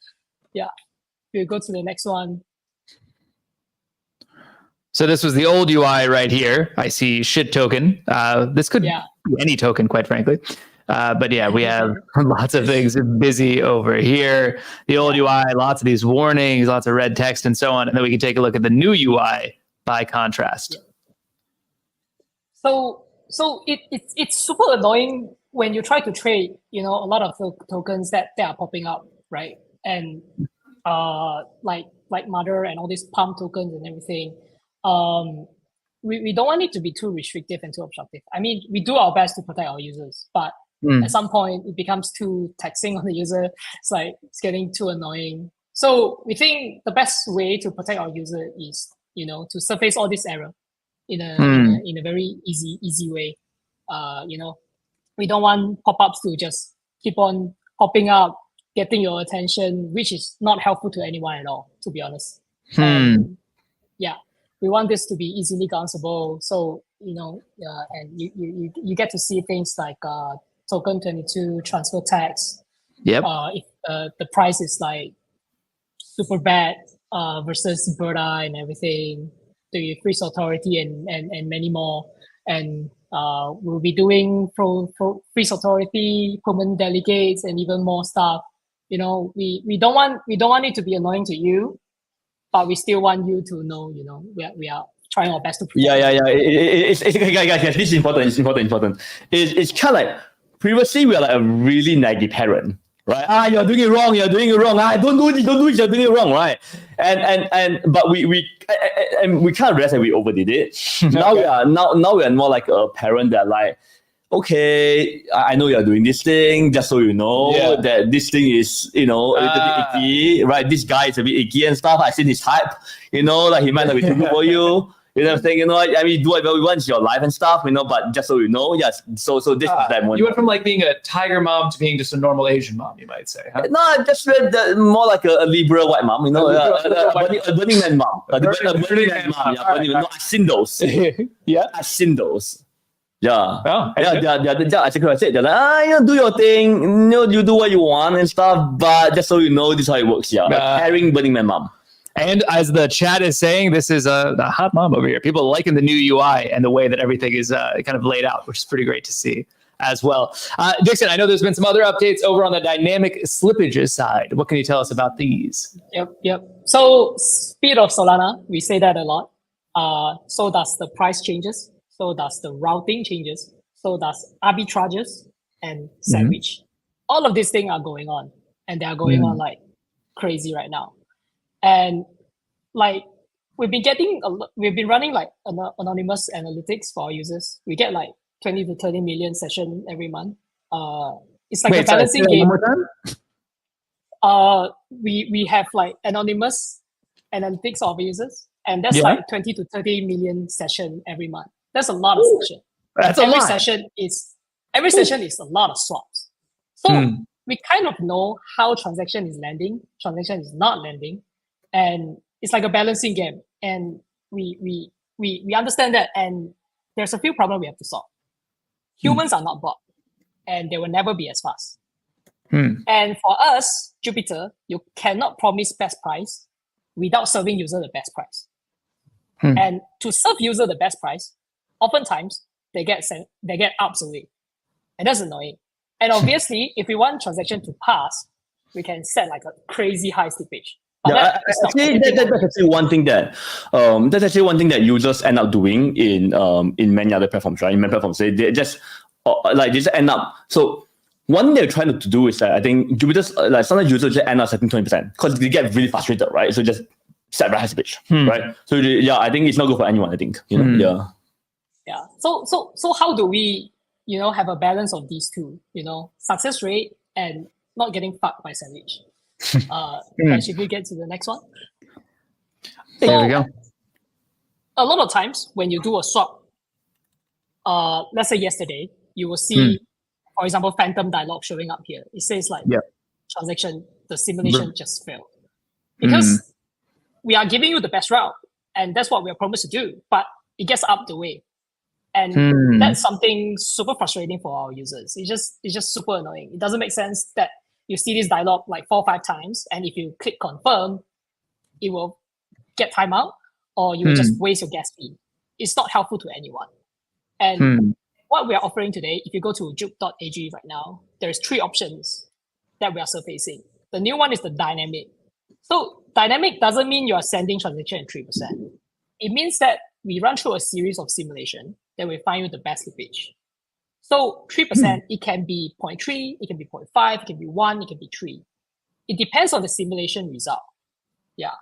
Yeah, we'll go to the next one. So this was the old UI right here. I see shit token. This could be any token, quite frankly. But yeah, we have lots of things busy over here. The old UI, lots of these warnings, lots of red text and so on. And then we can take a look at the new UI by contrast. So it's super annoying when you try to trade, a lot of tokens that are popping up, right? And like Mother and all these pump tokens and everything. We don't want it to be too restrictive and too obstructive. I mean, we do our best to protect our users, but at some point it becomes too taxing on the user. It's getting too annoying. So we think the best way to protect our user is, to surface all this error in a very easy way. We don't want pop-ups to just keep on popping up, getting your attention, which is not helpful to anyone at all, to be honest. We want this to be easily bounceable. So, and you get to see things like token 22 transfer tax. Yep. If the price is like super bad versus Berta and everything, the freeze authority and many more. And we'll be doing freeze authority, permanent delegates, and even more stuff. We don't want it to be annoying to you, but we still want you to know, we are trying our best to protect. It's guys, this is important. It's important. It's kind of like previously we are like a really naggy parent, right? You're doing it wrong. Don't do it. You're doing it wrong, right? But we kind of realize that we overdid it. Now we are more like a parent that like, okay, I know you're doing this thing, just so you know that this thing is, a little bit icky, right? This guy is a bit icky and stuff. I've seen his hype, like he might not be too good for you. You know what I'm saying? You know, I mean, do whatever we want, it's your life and stuff, you know, but just so you know, yes. So this is that one. You went from like being a tiger mom to being just a normal Asian mom, you might say, huh? No, just more like a liberal white mom, you know, a Burning Man mom. A Burning Man mom, yeah, Burning Man, no, I've seen those. Yeah. I've seen those. Yeah. Oh, They're exactly what I said. They're like, you know, do your thing, you know, you do what you want and stuff, but just so you know, this is how it works, yeah. Carrying Burning Man mom. And as the chat is saying, this is the hot mom over here. People liking the new UI and the way that everything is kind of laid out, which is pretty great to see as well. Dixon, I know there's been some other updates over on the dynamic slippages side. What can you tell us about these? Yep. So speed of Solana, we say that a lot. So does the price changes. So does the routing changes. So does arbitrages and sandwich. All of these things are going on, and they are going on like crazy right now. And like we've been running like anonymous analytics for our users. We get like 20 to 30 million session every month. It's like a balancing game. We have like anonymous analytics of users, and that's like 20 to 30 million session every month. That's a lot of session. That's every a lot. Every session is a lot of swaps. So we kind of know how transaction is landing, transaction is not landing. And it's like a balancing game, and we understand that, and there's a few problems we have to solve. Humans are not bot, and they will never be as fast. And for us, Jupiter, you cannot promise best price without serving user the best price. And to serve user the best price, oftentimes they get ups away, and that's annoying. And obviously, if we want transaction to pass, we can set like a crazy high slippage. Yeah, that's actually one thing that users end up doing in many other platforms, right? In many platforms, they just end up. So one thing they're trying to do is that I think Jupiter's like sometimes users just end up setting 20% because they get really frustrated, right? So just set very high slippage, right? So yeah, I think it's not good for anyone. I think Yeah. So how do we have a balance of these two? Success rate and not getting fucked by sandwich. Should we get to the next one? There we go. A lot of times when you do a swap, let's say yesterday, you will see, for example, phantom dialog showing up here. It says like transaction, the simulation just failed. Because we are giving you the best route, and that's what we are promised to do, but it gets up the way. And that's something super frustrating for our users. It's just super annoying. It doesn't make sense that you see this dialog like 4 or 5 times, and if you click confirm, it will get timeout, or you will just waste your gas fee. It's not helpful to anyone. And what we are offering today, if you go to J.U.P.ag right now, there's 3 options that we are surfacing. The new one is the dynamic. So dynamic doesn't mean you are sending transaction at 3%. It means that we run through a series of simulation that will find you the best slippage. So 3%, it can be 0.3, it can be 0.5, it can be 1, it can be 3. It depends on the simulation result. Yeah.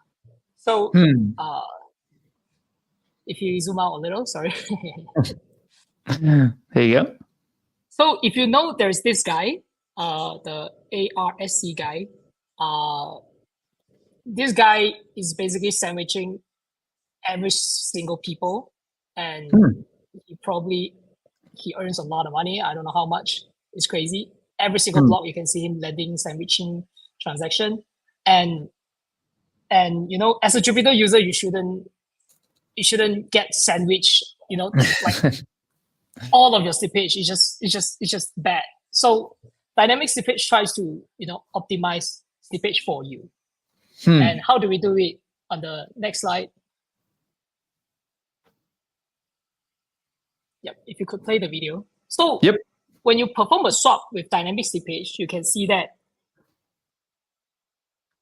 So if you zoom out a little, sorry. There you go. So if you know there's this guy, the ARSC guy, this guy is basically sandwiching every single people, and he earns a lot of money. I don't know how much. It's crazy. Every single block you can see him landing sandwiching transaction, and as a Jupiter user, you shouldn't get sandwiched. Like all of your slippage. It's just bad. So dynamic slippage tries to optimize slippage for you. And how do we do it? On the next slide. Yep, if you could play the video. So when you perform a swap with dynamic slippage, you can see that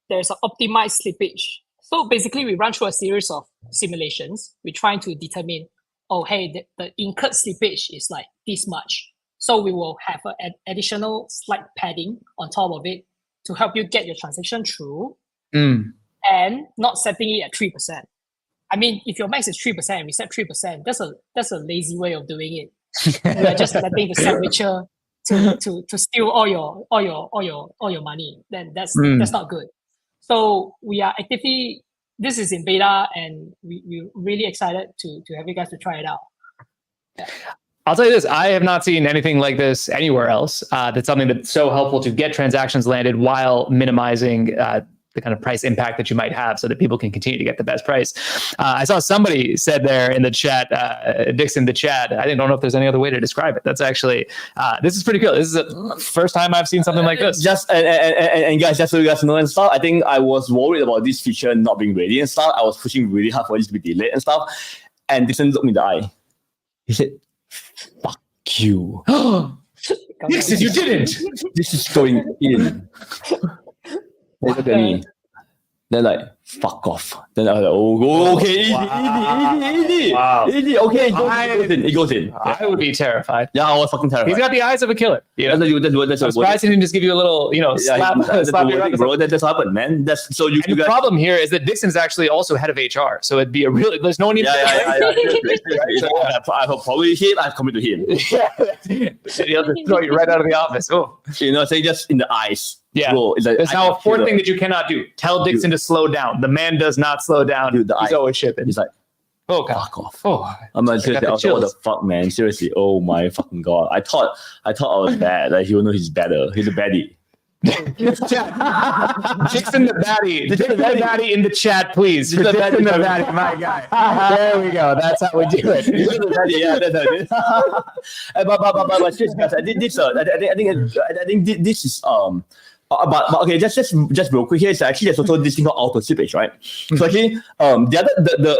there's an optimized slippage. So basically, we run through a series of simulations. We're trying to determine, the incurred slippage is like this much. So we will have an additional slight padding on top of it to help you get your transaction through and not setting it at 3%. I mean, if your max is 3% and we set 3%, that's a lazy way of doing it. We are just letting the sandwicher to steal all your money. Then that's not good. So we are actively this is in beta, and we're really excited to have you guys to try it out. Yeah. I'll tell you this, I have not seen anything like this anywhere else. That's something that's so helpful to get transactions landed while minimizing the kind of price impact that you might have so that people can continue to get the best price. I saw somebody said there in the chat, Dixon the Chad, I don't know if there's any other way to describe it. That's actually, this is pretty cool. This is the first time I've seen something like this. Just and guys, just so you guys know and stuff, I think I was worried about this feature not being ready and stuff. I was pushing really hard for this to be delayed and stuff. And Dixon looked me in the eye. He said, "Fuck you." Dixon, you didn't. This is going in. They look at me. They're like, "Fuck off." Then I was like, "Oh, okay, easy. Wow. Easy. Okay, it goes in. I would be terrified. Yeah, I was fucking terrified. He's got the eyes of a killer. Yeah, that's I'm surprised he didn't just give you a little, slap you around. bro. That's happened, man. That's so you. And the problem here is that Dixon's actually also head of HR, so it'd be a really. There's no need. I probably him. I've committed to him. He'll just throw you right out of the office. Oh, say just in the eyes. Yeah. Bro, there's now a fourth thing that you cannot do. Tell Dixon to slow down. The man does not slow down. Dude, he's always shipping. He's like, oh god. Fuck off. Oh, I'm like, seriously, what the fuck, man? Seriously, oh my fucking god. I thought I was bad. Like he will know he's better. He's a baddie. Dixon the baddie. Dixon the baddie in the chat, please. For Dixon the baddie, my guy. There we go. That's how we do it. Yeah, that's how it is. But seriously, guys, I think this is but okay, just real quick here. Is actually there's also this thing called auto slippage, right? So actually,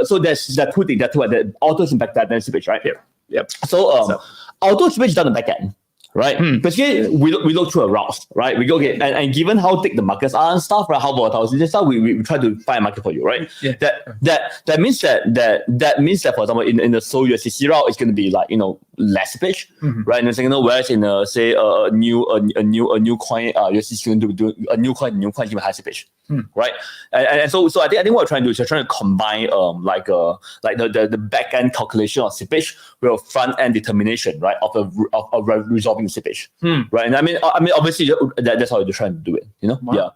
so there's two things. The auto impact that slippage, right? Yep. So auto slippage is done on the back end. Right, basically we look through a route, right? We go and given how thick the markets are and stuff, right? How volatile is this stuff? We try to find a market for you, right? Yeah. That means that for example in the Sol USDC route it's going to be like less pitch, right? And then whereas in say a new coin USDC going to do a new coin give a higher pitch, right? And so I think what we're trying to do is we're trying to combine like the back end calculation of slippage with a front end determination, right? Of resolving the slippage, right? And I mean obviously that's how you're trying to do it, Wow.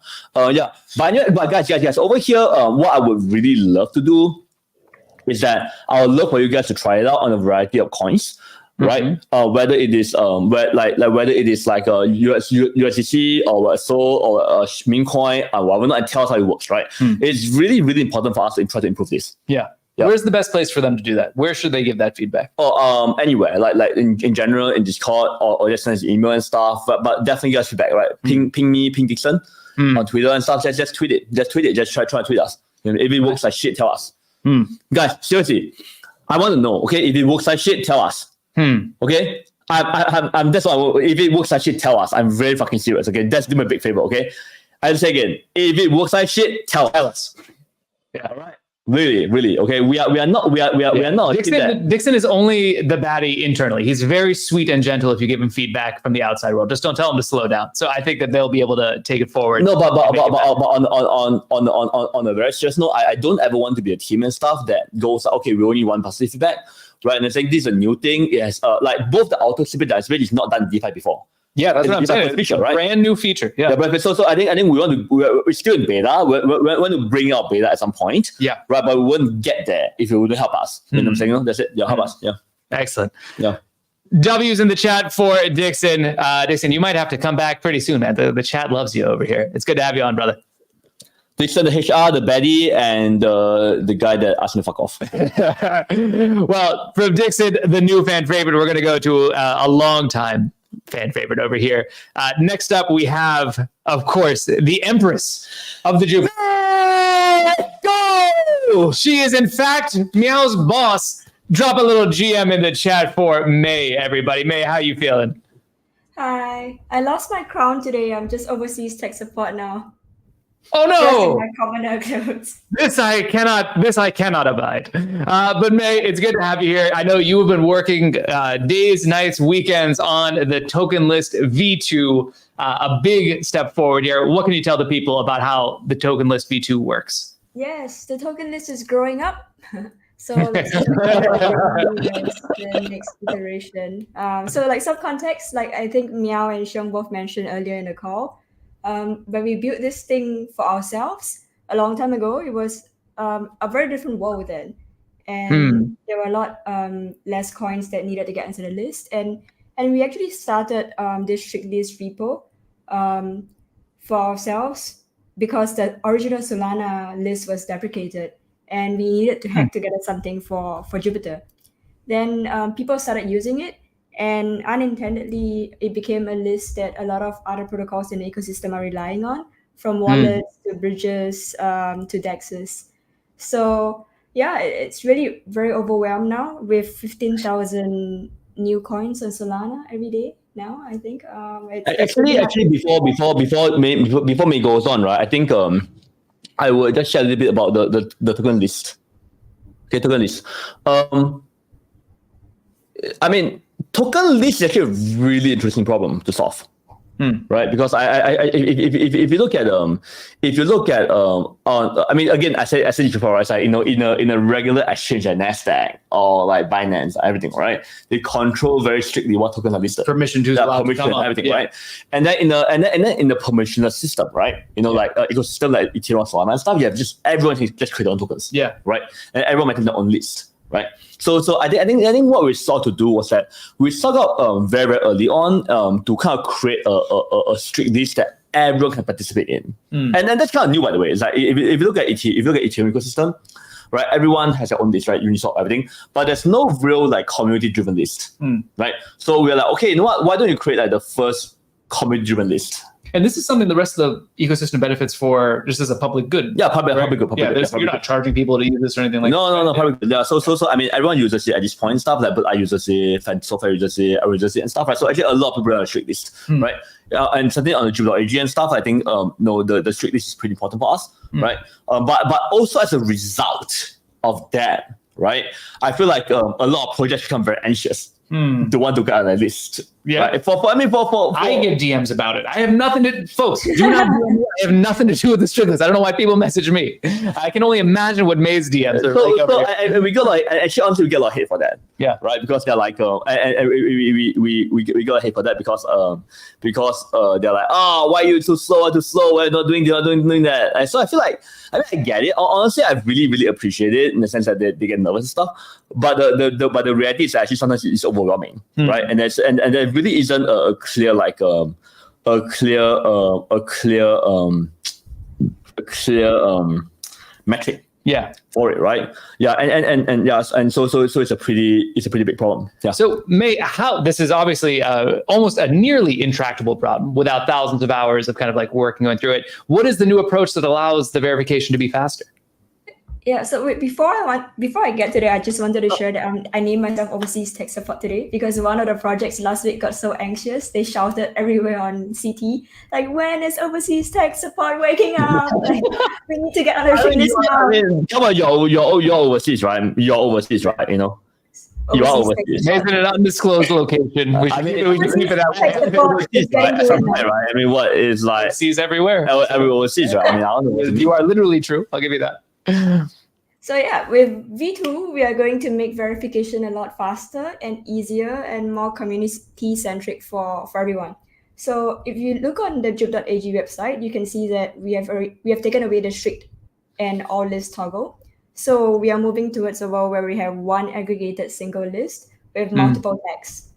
Yeah. But guys, over here, what I would really love to do is that I would love for you guys to try it out on a variety of coins. Right, whether it is whether it is like a USDC or a Sol or a meme coin or whatever, and tell us how it works. Right, it's really really important for us to try to improve this. Yeah. Where's the best place for them to do that? Where should they give that feedback? Anywhere, like in general, in Discord or just send us email and stuff. But definitely give us feedback, right? Ping me, ping Dixon on Twitter and stuff. Just tweet it. Just try to tweet us. If it works like shit, tell us. Guys, seriously, I want to know. Okay, if it works like shit, tell us. Okay, I'm. That's why. If it works like shit, tell us. I'm very fucking serious. Okay, that's do me a big favor. Okay, I'll say again. If it works like shit, tell us. Yeah. All right. Really. Okay, we are not. Dixon is only the baddie internally. He's very sweet and gentle if you give him feedback from the outside world. Just don't tell him to slow down. So I think that they'll be able to take it forward. No, but on a very serious note, I don't ever want to be a team and stuff that goes okay. We only want positive feedback, right? And I think this is a new thing. It has like both the auto slippage that is not done DeFi before. Yeah, that's what I'm saying. Feature, right? Brand new feature. Yeah. But so I think we're still in beta. We want to bring out beta at some point. Yeah. Right, but we wouldn't get there if it wouldn't help us. You know what I'm saying? That's it. Yeah, help us. Yeah. Excellent. Yeah. W's in the chat for Dixon. Dixon, you might have to come back pretty soon, man. The chat loves you over here. It's good to have you on, brother. Dixon, the HR, the baddie, and the guy that asked me to fuck off. Well, from Dixon, the new fan favorite, we're going to go to a long time fan favorite over here. Next up, we have, of course, the Empress of the J.U.P. Let's go! She is, in fact, Meow's boss. Drop a little GM in the chat for May, everybody. May, how you feeling? Hi. I lost my crown today. I'm just overseas tech support now. Oh no! My commoner clothes. This I cannot abide. But May, it's good to have you here. I know you have been working days, nights, weekends on the token list V2. A big step forward here. What can you tell the people about how the token list V2 works? Yes, the token list is growing up. So let's the next iteration. So like some context, like I think Meow and Siong both mentioned earlier in the call. When we built this thing for ourselves a long time ago, it was a very different world then. And there were a lot less coins that needed to get into the list. And we actually started this strict list repo for ourselves because the original Solana list was deprecated and we needed to hack together something for Jupiter. Then people started using it, and unintendedly, it became a list that a lot of other protocols in the ecosystem are relying on, from wallets to bridges to DEXs. So yeah, it's really very overwhelmed now with 15,000 new coins on Solana every day now. I think Actually, before May goes on, right? I think I will just share a little bit about the token list. Okay, token list. I mean, token list is actually a really interesting problem to solve, right? Because if you look at I mean, again, I said before, right? Like, in a regular exchange like Nasdaq or like Binance, everything, right? They control very strictly what tokens are listed. Permission to permission, everything, right? And then in the permissionless system, right? Like ecosystem like Ethereum, Solana and stuff, you have just everyone can just create their own tokens, right? And everyone maintain their own list. Right. So I think what we sought to do was that we sought out very, very early on to kind of create a strict list that everyone can participate in. And then that's kind of new, by the way. It's like if you look at Ethereum ecosystem, right? Everyone has their own list, right? Uniswap, everything. But there's no real like community-driven list. Right. So we're like, okay, you know what? Why don't you create like the first community-driven list? And this is something the rest of the ecosystem benefits for just as a public good. Yeah, public good. You're not charging people to use this or anything like that. No, public good. Yeah, so I mean, everyone uses it at this point and stuff. Like, but I uses it, Software uses it, I uses it and stuff. Right. So actually, a lot of people are on a strict list, right? And something on the J.U.P and stuff. I think the strict list is pretty important for us, right? But also as a result of that, right? I feel like a lot of projects become very anxious to want to get on a list. Yeah. Right? I get DMs about it. I have nothing to, folks, do not DM me. I have nothing to do with the strict list. I don't know why people message me. I can only imagine what May's DMs are. And we got actually honestly we get a lot of hate for that. Yeah. Right. Because they're like and we got hate for that because they're like, oh, why are you too slow? We're not doing that. And so I feel like I get it. Honestly, I really, really appreciate it in the sense that they get nervous and stuff. But the reality is actually sometimes it's overwhelming, right? And there really isn't a clear metric for it, right? Yeah, and so it's a pretty big problem. Yeah. So May, how this is obviously almost a nearly intractable problem without thousands of hours of kind of like work and going through it. What is the new approach that allows the verification to be faster? Yeah, so before I get to that, I just wanted to share that I named myself Overseas Tech Support today because one of the projects last week got so anxious. They shouted everywhere on CT, like, when is Overseas Tech Support waking up? Like, we need to get on the list now. Come on, you're overseas, right? You're overseas, right? You know? You are overseas. Maybe in an undisclosed location. We should keep it out. Right? I mean, what is like overseas everywhere? Everywhere overseas, right? I mean, I don't know. You are literally true. I'll give you that. So yeah, with V2, we are going to make verification a lot faster and easier and more community-centric for everyone. So if you look on the J.U.P.ag website, you can see that we have taken away the strict and all list toggle. So we are moving towards a world where we have one aggregated single list with multiple tags.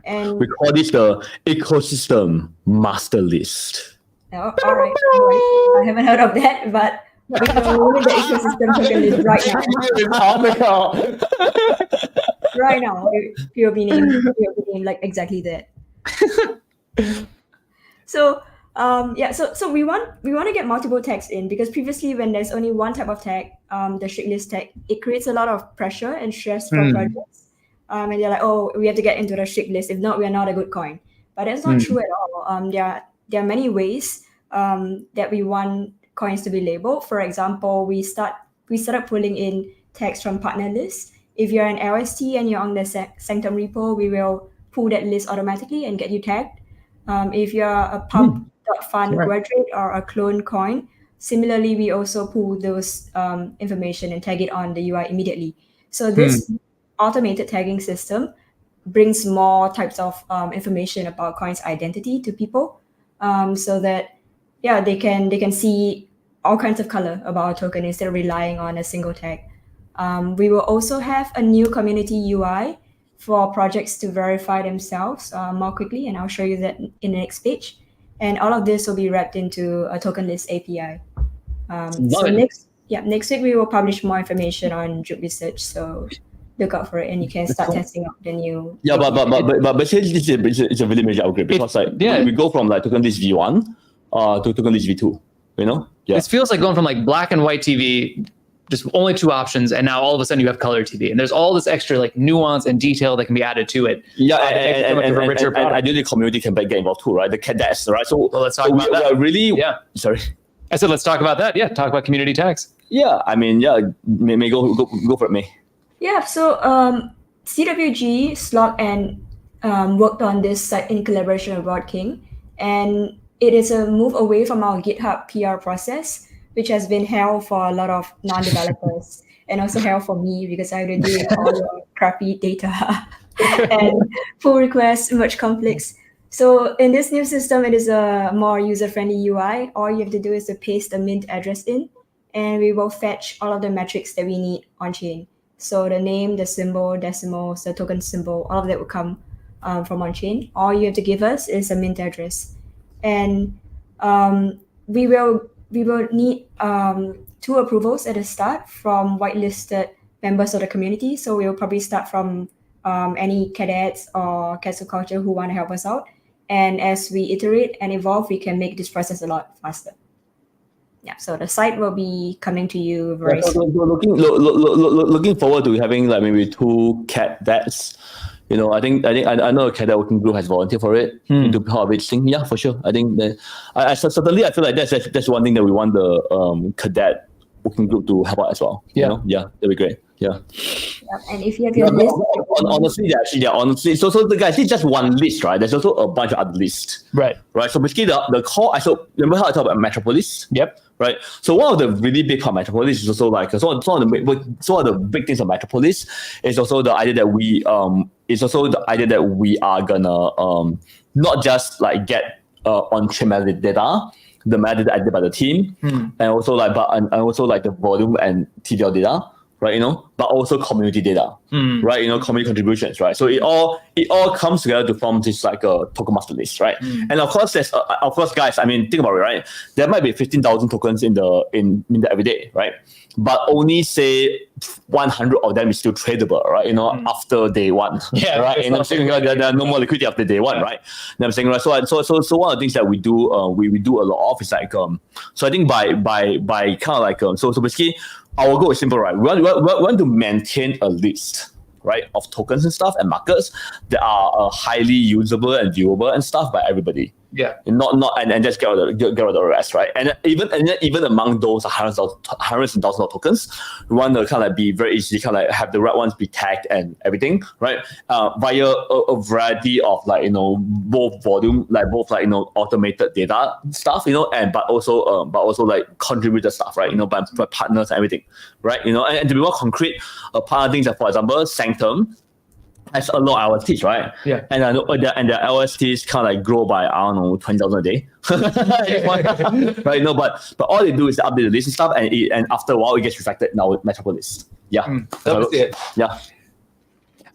And we call this the ecosystem master list. Oh, all right. I haven't heard of that, but we are moving the ecosystem token list right now. Right now, it will be named like exactly that. So so we want to get multiple tags in because previously when there's only one type of tag, the strict list tag, it creates a lot of pressure and stress for projects. And they're like, oh, we have to get into the strict list. If not, we are not a good coin. But that's not true at all. There are many ways that we want coins to be labeled. For example, we started pulling in tags from partner lists. If you're an LST and you're on the Sanctum repo, we will pull that list automatically and get you tagged. If you're a pump.fund graduate or a clone coin, similarly, we also pull those information and tag it on the UI immediately. So this automated tagging system brings more types of information about coins' identity to people, so that they can see all kinds of color about our token instead of relying on a single tag. We will also have a new community UI for projects to verify themselves more quickly, and I'll show you that in the next page. And all of this will be wrapped into a tokenless API. Next week we will publish more information on J.U.P research. So look out for it, and you can start testing out the new. Yeah, but basically it's a really major upgrade because we go from like tokenless V1 to tokenless V2. You know, It feels like going from like black and white TV, just only two options, and now all of a sudden you have color TV, and there's all this extra like nuance and detail that can be added to it. Yeah, and ideally community can get involved too, right? The catdets, right? So let's talk about that. Sorry. I said let's talk about that. Yeah, talk about community tags. Yeah, I mean, may go for it, May. Yeah, so CWG, Slot, and worked on this site in collaboration with Worldlck, and it is a move away from our GitHub PR process, which has been hell for a lot of non-developers, and also hell for me because I have to deal with all the crappy data and pull requests, merge conflicts. So in this new system, it is a more user-friendly UI. All you have to do is to paste the mint address in, and we will fetch all of the metrics that we need on-chain. So the name, the symbol, decimals, the token symbol, all of that will come from on-chain. All you have to give us is a mint address. And we will need 2 approvals at the start from whitelisted members of the community. So we'll probably start from any cadets or cancel culture who want to help us out. And as we iterate and evolve, we can make this process a lot faster. Yeah, so the site will be coming to you very soon. Looking forward to having like maybe 2 catdets. You know, I know a cadet working group has volunteered for it to be part of each thing. Yeah, for sure. I think that I certainly feel like that's one thing that we want the cadet working group to help out as well. Yeah, you know? Yeah, that'd be great. Yeah. And if you have your list, honestly, so the guys, it's just one list, right? There's also a bunch of other lists, right? So basically, the core. So remember how I talked about Metropolis? Yep. Right. So one of the really big part of Metropolis is also like some of the big things of Metropolis is also the idea that we are gonna not just like get on-chain metadata, the metadata added by the team, and also like the volume and TVL data, right? You know, but also community data, right? You know, community contributions, right? So it all comes together to form this like a token master list, right? And of course, guys. I mean, think about it, right? There might be 15,000 tokens in the everyday, right? But only say 100 of them is still tradable, right? You know, after day one, right? And I'm saying there are no more liquidity after day one, right? And I'm saying right. So one of the things that we do a lot of is like so I think by kind of like so basically. Our goal is simple, right? We want to maintain a list, right, of tokens and stuff and markets that are highly usable and viewable and stuff by everybody. Yeah. And and just get rid of the rest, right? And even among those hundreds and thousands of tokens, we want to kind of be very easy, kind of like have the right ones be tagged and everything, right? Via a variety of like both volume, like both like automated data stuff, and but also like contributor stuff, right? by partners and everything, right? And to be more concrete, partner things like, for example, Sanctum has a lot of LSTs, right? Yeah. And I know the LSTs kind of like grow by 20,000 a day, right? But all they do is update the list and stuff, and after a while it gets reflected in our Metropolis. Yeah. That's it. Yeah.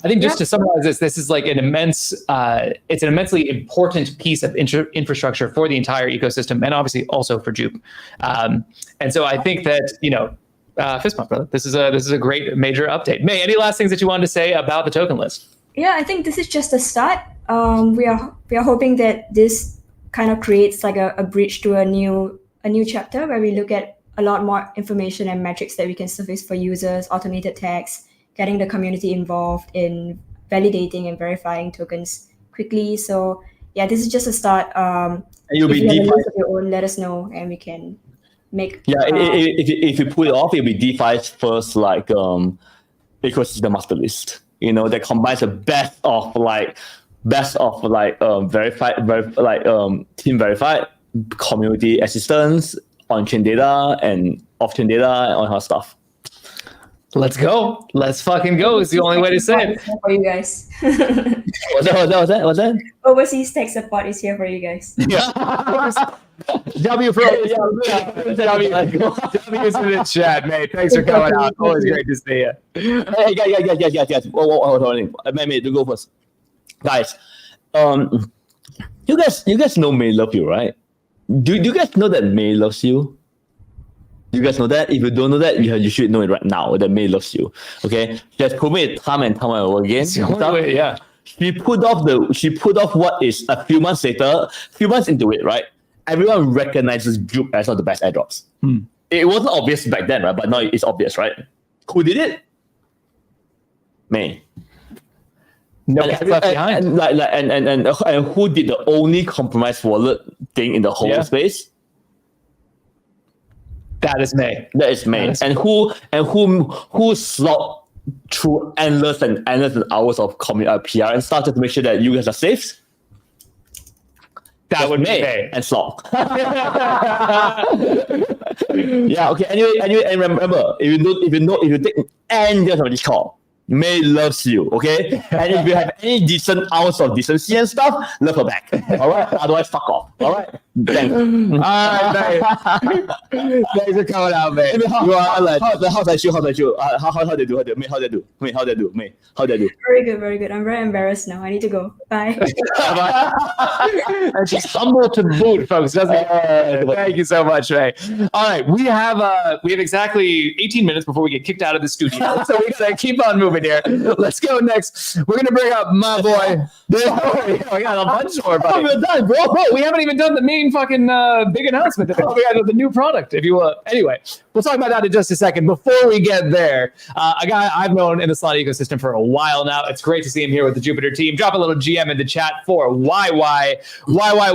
I think just to summarize this is like it's an immensely important piece of infrastructure for the entire ecosystem, and obviously also for J.U.P. And so I think that fist bump, brother. This is a great major update. May, any last things that you wanted to say about the token list? Yeah, I think this is just a start. We are hoping that this kind of creates like a bridge to a new chapter where we look at a lot more information and metrics that we can surface for users, automated tags, getting the community involved in validating and verifying tokens quickly. So yeah, this is just a start. And you'll if be you have a DeFi. list of your own, let us know and we can make. Yeah, if you pull it off, it'll be DeFi's first like ecosystem master list. That combines the best of verified, team verified, community assistance, on-chain data and off-chain data and all that stuff. Let's go. Let's fucking go. It's the only way to say it. For you guys. What's that? Overseas tech support is here for you guys. W W's in the chat, mate. Thanks for coming out. Always great to see you. Hey, guys. Hold on. Mate, to go first. Guys, you guys know May love you, right? Do you guys know that May loves you? You guys know that? If you don't know that, you should know it right now that May loves you. Okay, she has proven it time and time again. Yeah. She put off what is a few months into it, right? Everyone recognizes J.U.P as one of the best airdrops. It wasn't obvious back then, right? But now it's obvious, right? Who did it? May. No cats left behind. And who did the only compromised wallet thing in the whole space? That is May. That is May. And who slogged through endless hours of PR and stuff to make sure that you guys are safe? That would be May and slog. Yeah. Okay. Anyway, and remember, if you take any of this call, May loves you, okay? And if you have any decent ounce of decency and stuff, love her back. All right? Otherwise, fuck off. All right? Thanks. All right, mate. Thanks for coming out, mate. How's that show? How they do? May, how they do? Very good. I'm very embarrassed now. I need to go. Bye. And she's humble to boot, folks, doesn't it? Thank you so much, Ray. All right, we have exactly 18 minutes before we get kicked out of the studio, so we gotta keep on moving here. Let's go next. We're gonna bring up my boy. We got a bunch more, buddy. We're done, bro. We haven't even done the main fucking big announcement. We got the new product, if you will. Anyway, we'll talk about that in just a second. Before we get there, a guy I've known in the Solana ecosystem for a while now. It's great to see him here with the Jupiter team. Drop a little GM in the chat for YY.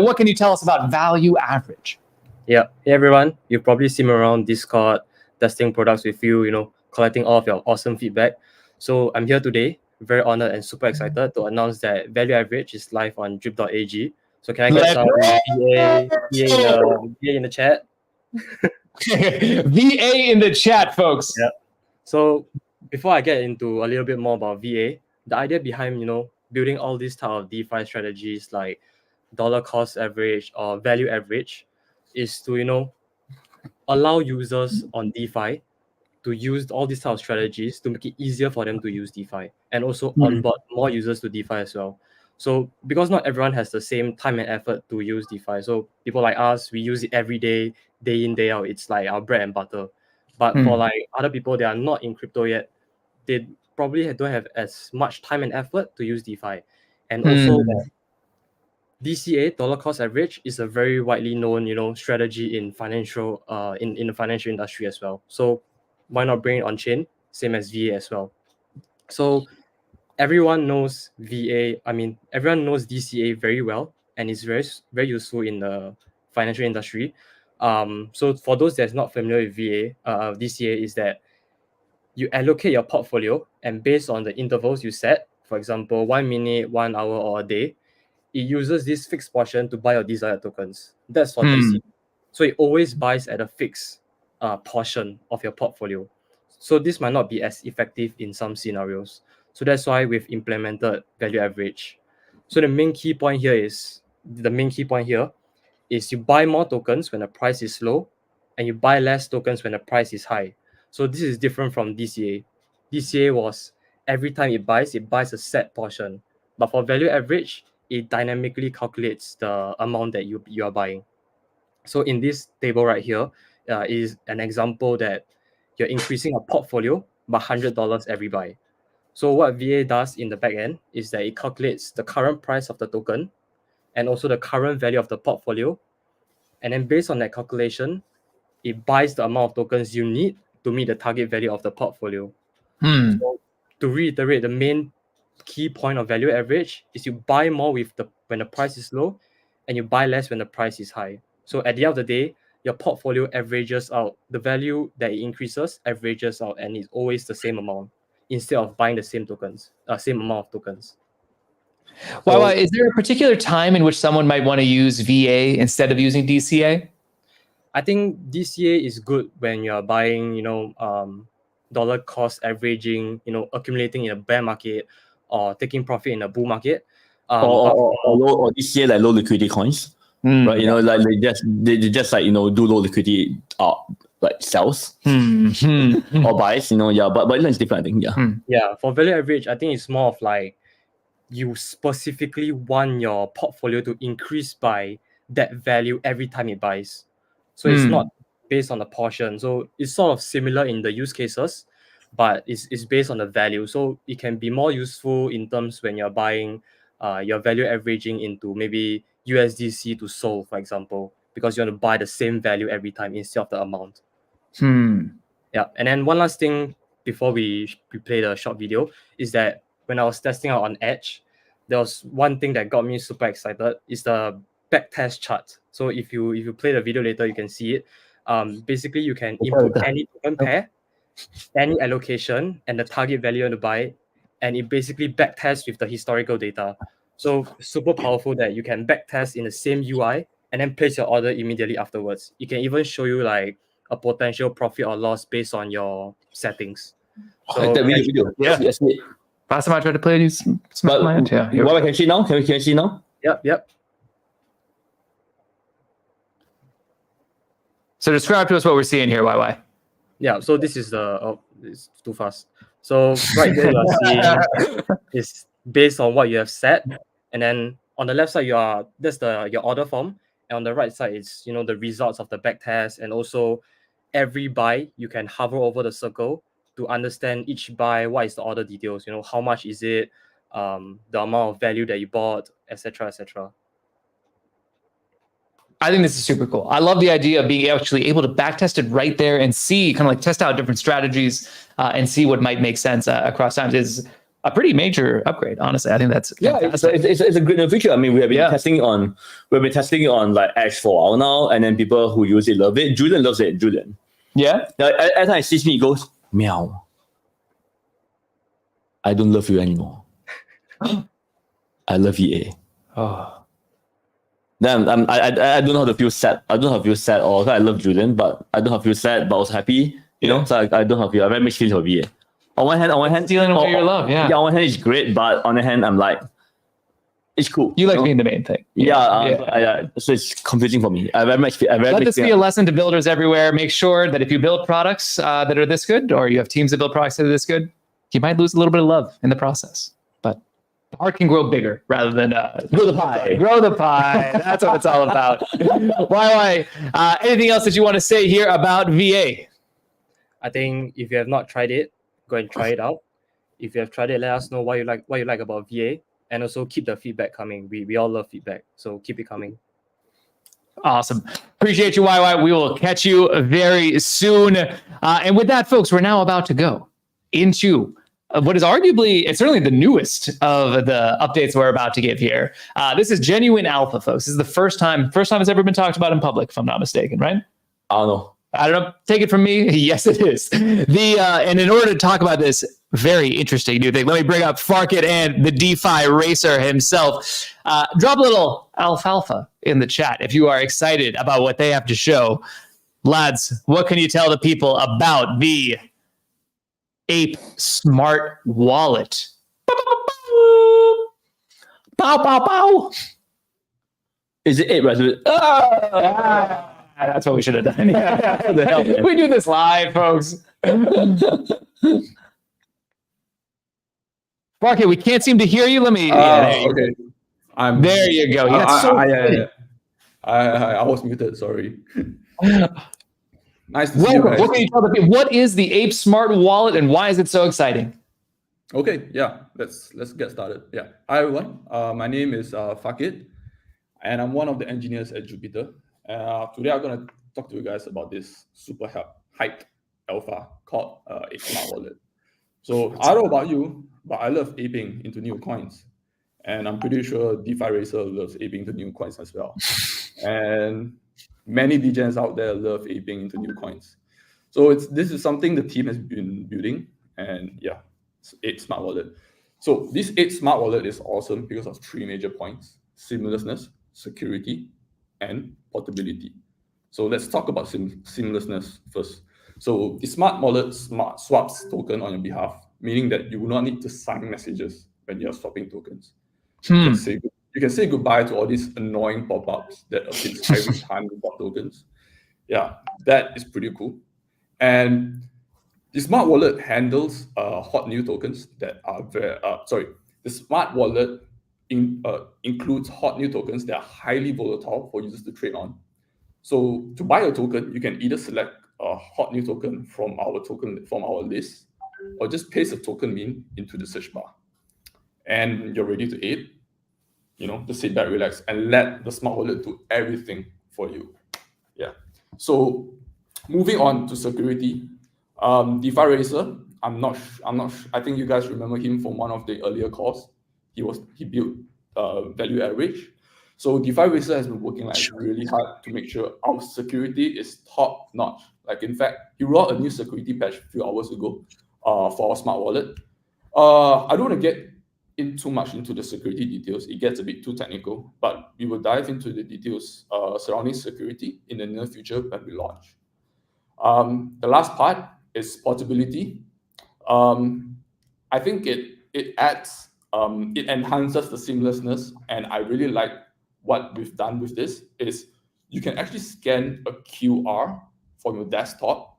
What can you tell us about value average? Yeah. Hey, everyone. You've probably seen me around Discord, testing products with you, collecting all of your awesome feedback. So I'm here today, very honored and super excited to announce that value average is live on J.U.P.AG. So can I get some VA in the chat? VA in the chat, folks. Yeah. So before I get into a little bit more about VA, the idea behind, building all these type of DeFi strategies like dollar cost average or value average is to, allow users on DeFi to use all these type of strategies to make it easier for them to use DeFi and also onboard more users to DeFi as well. So because not everyone has the same time and effort to use DeFi. So people like us, we use it every day, day in, day out. It's like our bread and butter. But for like other people that are not in crypto yet, they probably don't have as much time and effort to use DeFi. And also DCA, dollar cost average, is a very widely known, strategy in financial in the financial industry as well. So why not bring it on chain? Same as VA as well. So everyone knows everyone knows DCA very well, and it's very, very useful in the financial industry. So for those that's not familiar with VA, DCA is that you allocate your portfolio, and based on the intervals you set, for example, 1 minute, 1 hour, or a day, it uses this fixed portion to buy your desired tokens. That's for DCA. So it always buys at a fixed portion of your portfolio. So this might not be as effective in some scenarios. So that's why we've implemented value average. So the main key point here is you buy more tokens when the price is low, and you buy less tokens when the price is high. So this is different from DCA. DCA was every time it buys a set portion. But for value average, it dynamically calculates the amount that you are buying. So in this table right here, is an example that you're increasing a portfolio by $100 every buy. So what VA does in the back end is that it calculates the current price of the token and also the current value of the portfolio. And then based on that calculation, it buys the amount of tokens you need to meet the target value of the portfolio. So to reiterate, the main key point of value average is you buy more when the price is low, and you buy less when the price is high. So at the end of the day, your portfolio averages out. The value that it increases averages out, and it's always the same amount instead of buying the same amount of tokens. Well, is there a particular time in which someone might want to use VA instead of using DCA? I think DCA is good when you're buying, dollar cost averaging, accumulating in a bear market or taking profit in a bull market. Or this year like low liquidity coins, right? Like they just like do low liquidity like sells or buys. But it's different. I think Yeah, for value average, I think it's more of like you specifically want your portfolio to increase by that value every time it buys. So it's not based on the portion. So it's sort of similar in the use cases, but it's based on the value. So it can be more useful in terms when you're buying your value averaging into maybe USDC to Sol, for example, because you want to buy the same value every time instead of the amount. Yeah, and then one last thing before we play the short video is that when I was testing out on Edge, there was one thing that got me super excited is the backtest chart. So if you play the video later, you can see it. Basically, you can input any token pair, any allocation, and the target value you want to buy, and it basically backtests with the historical data. So super powerful that you can backtest in the same UI and then place your order immediately afterwards. It can even show you like a potential profit or loss based on your settings. So that video. Yes. Last time I tried to play it, you smacked my hand. Yeah. What I can see now? Can we see now? Yep. So describe to us what we're seeing here, YY. Yeah, so this is it's too fast. So right there you are seeing is based on what you have set, and then on the left side that's your order form, and on the right side is the results of the backtest, and also every buy you can hover over the circle to understand each buy, what is the order details, how much is it, the amount of value that you bought, etc., etc. I think this is super cool. I love the idea of being actually able to backtest it right there and see, kind of like test out different strategies and see what might make sense across times. Is a pretty major upgrade, honestly. I think that's it's a great feature. I mean, we have been testing it on like Edge for a while now, and then people who use it love it. Julian loves it. Julian. Yeah. Every time he sees me, he goes, "Meow. I don't love you anymore. I love EA." Oh. Then I don't know how to feel sad. I don't know how to feel sad, or I love Julian, but I don't know how to feel sad, but also happy. So I don't have I very mixed feelings of EA. On one hand, dealing with your love, yeah. On one hand, it's great, but on the hand, I'm like, it's cool. You like being the main thing. So it's confusing for me. Let this be a lesson to builders everywhere. Make sure that if you build products that are this good, or you have teams that build products that are this good, you might lose a little bit of love in the process. But the heart can grow bigger rather than grow the pie. Grow the pie. That's what it's all about. YY, anything else that you want to say here about VA? I think if you have not tried it, go and try it out. If you have tried it, let us know what you like about VA, and also keep the feedback coming. We all love feedback, so keep it coming. Awesome. Appreciate you, YY. We will catch you very soon. And with that, folks, we're now about to go into what is arguably, it's certainly the newest of the updates we're about to give here. This is genuine alpha, folks. This is the first time it's ever been talked about in public, if I'm not mistaken, right? I don't know. Take it from me. Yes, it is. And in order to talk about this very interesting new thing, let me bring up Farkit and the DeFi racer himself. Drop a little alfalfa in the chat if you are excited about what they have to show. Lads, what can you tell the people about the Ape Smart Wallet? Pow, pow, pow. Is it right? That's what we should have done. We do this live, folks. Farkit, we can't seem to hear you. Let me. Okay. There you go. I was muted. Sorry. Nice to see you guys. What can you tell the people? What is the Ape Smart Wallet, and why is it so exciting? Okay. Yeah. Let's get started. Yeah. Hi everyone. My name is Farkit, and I'm one of the engineers at Jupiter. Today I'm going to talk to you guys about this super hyped alpha called Ape Smart Wallet. So I don't know about you, but I love aping into new coins. And I'm pretty sure DeFi Racer loves aping into new coins as well. And many degens out there love aping into new coins. So this is something the team has been building. And yeah, it's Ape Smart Wallet. So this Ape Smart Wallet is awesome because of 3 major points: seamlessness, security, and portability. So let's talk about seamlessness first. So the smart wallet swaps token on your behalf, meaning that you will not need to sign messages when you're swapping tokens. You can say goodbye to all these annoying pop-ups that appears every time you swap tokens. Yeah, that is pretty cool. And the smart wallet handles hot new tokens that are the smart wallet includes hot new tokens that are highly volatile for users to trade on. So to buy a token, you can either select a hot new token from our list, or just paste a token min into the search bar. And you're ready to aid. Just sit back, relax, and let the smart wallet do everything for you. Yeah. So moving on to security, DeFi Racer. I think you guys remember him from one of the earlier calls. He built value average. So DeFi Racer has been working really hard to make sure our security is top notch. In fact, he rolled a new security patch a few hours ago for our smart wallet. I don't want to get too much into the security details. It gets a bit too technical, but we will dive into the details surrounding security in the near future when we launch. The last part is portability. I think it adds, it enhances the seamlessness, and I really like what we've done with this is you can actually scan a QR from your desktop,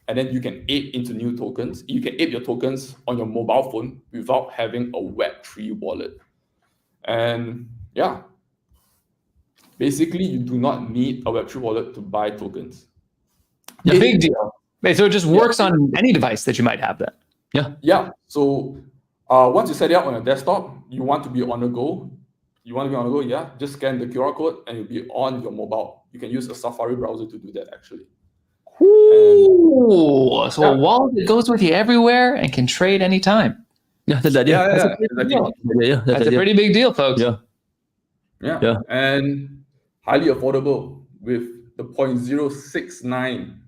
and then you can ape into new tokens. You can ape your tokens on your mobile phone without having a Web3 wallet. And yeah, basically you do not need a Web3 wallet to buy tokens. A big deal. So it just works on any device that you might have then. Yeah. So once you set it up on your desktop, you want to be on the go. Yeah. Just scan the QR code and you'll be on your mobile. You can use a Safari browser to do that actually. Ooh, so a wallet that goes with you everywhere and can trade anytime. Yeah, that's the idea. That's a pretty big deal, folks. Yeah. And highly affordable with the 0.069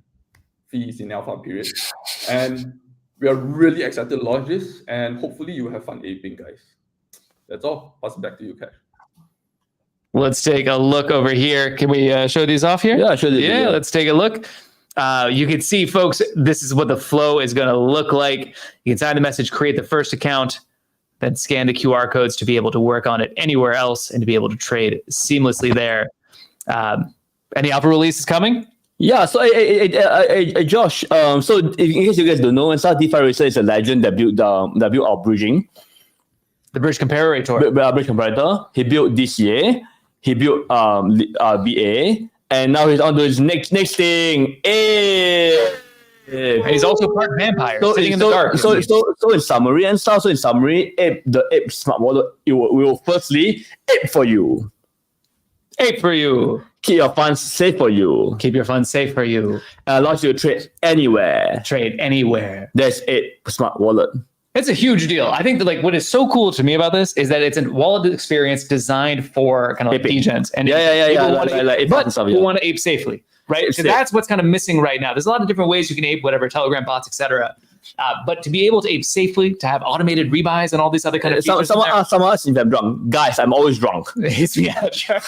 fees in alpha period. And we are really excited to launch this, and hopefully you have fun aping, guys. That's all. Pass it back to you, Kash. Let's take a look over here. Can we show these off here? Yeah, sure. Yeah, let's take a look. You can see, folks, this is what the flow is going to look like. You can sign the message, create the first account, then scan the QR codes to be able to work on it anywhere else and to be able to trade seamlessly there. Any alpha release is coming? Yeah, so Josh, so in case you guys don't know, DeFi Racer is a legend that built our bridging. The Bridge Comparator. Bridge Comparator. He built this year. He built BA, and now he's on to his next thing. And he's also part vampire, sitting in the dark. So in summary, the ape smart wallet will firstly ape for you. Ape for you. Keep your funds safe for you. Keep your funds safe for you. Allows you to trade anywhere. There's ape smart wallet. It's a huge deal. I think that what is so cool to me about this is that it's a wallet experience designed for kind of like degens. And people want to ape safely, right? So that's what's kind of missing right now. There's a lot of different ways you can ape, whatever, Telegram bots, etc. But to be able to ape safely, to have automated rebuys and all these other kind of features. Someone asked if I'm drunk. Guys, I'm always drunk. Yeah, sure.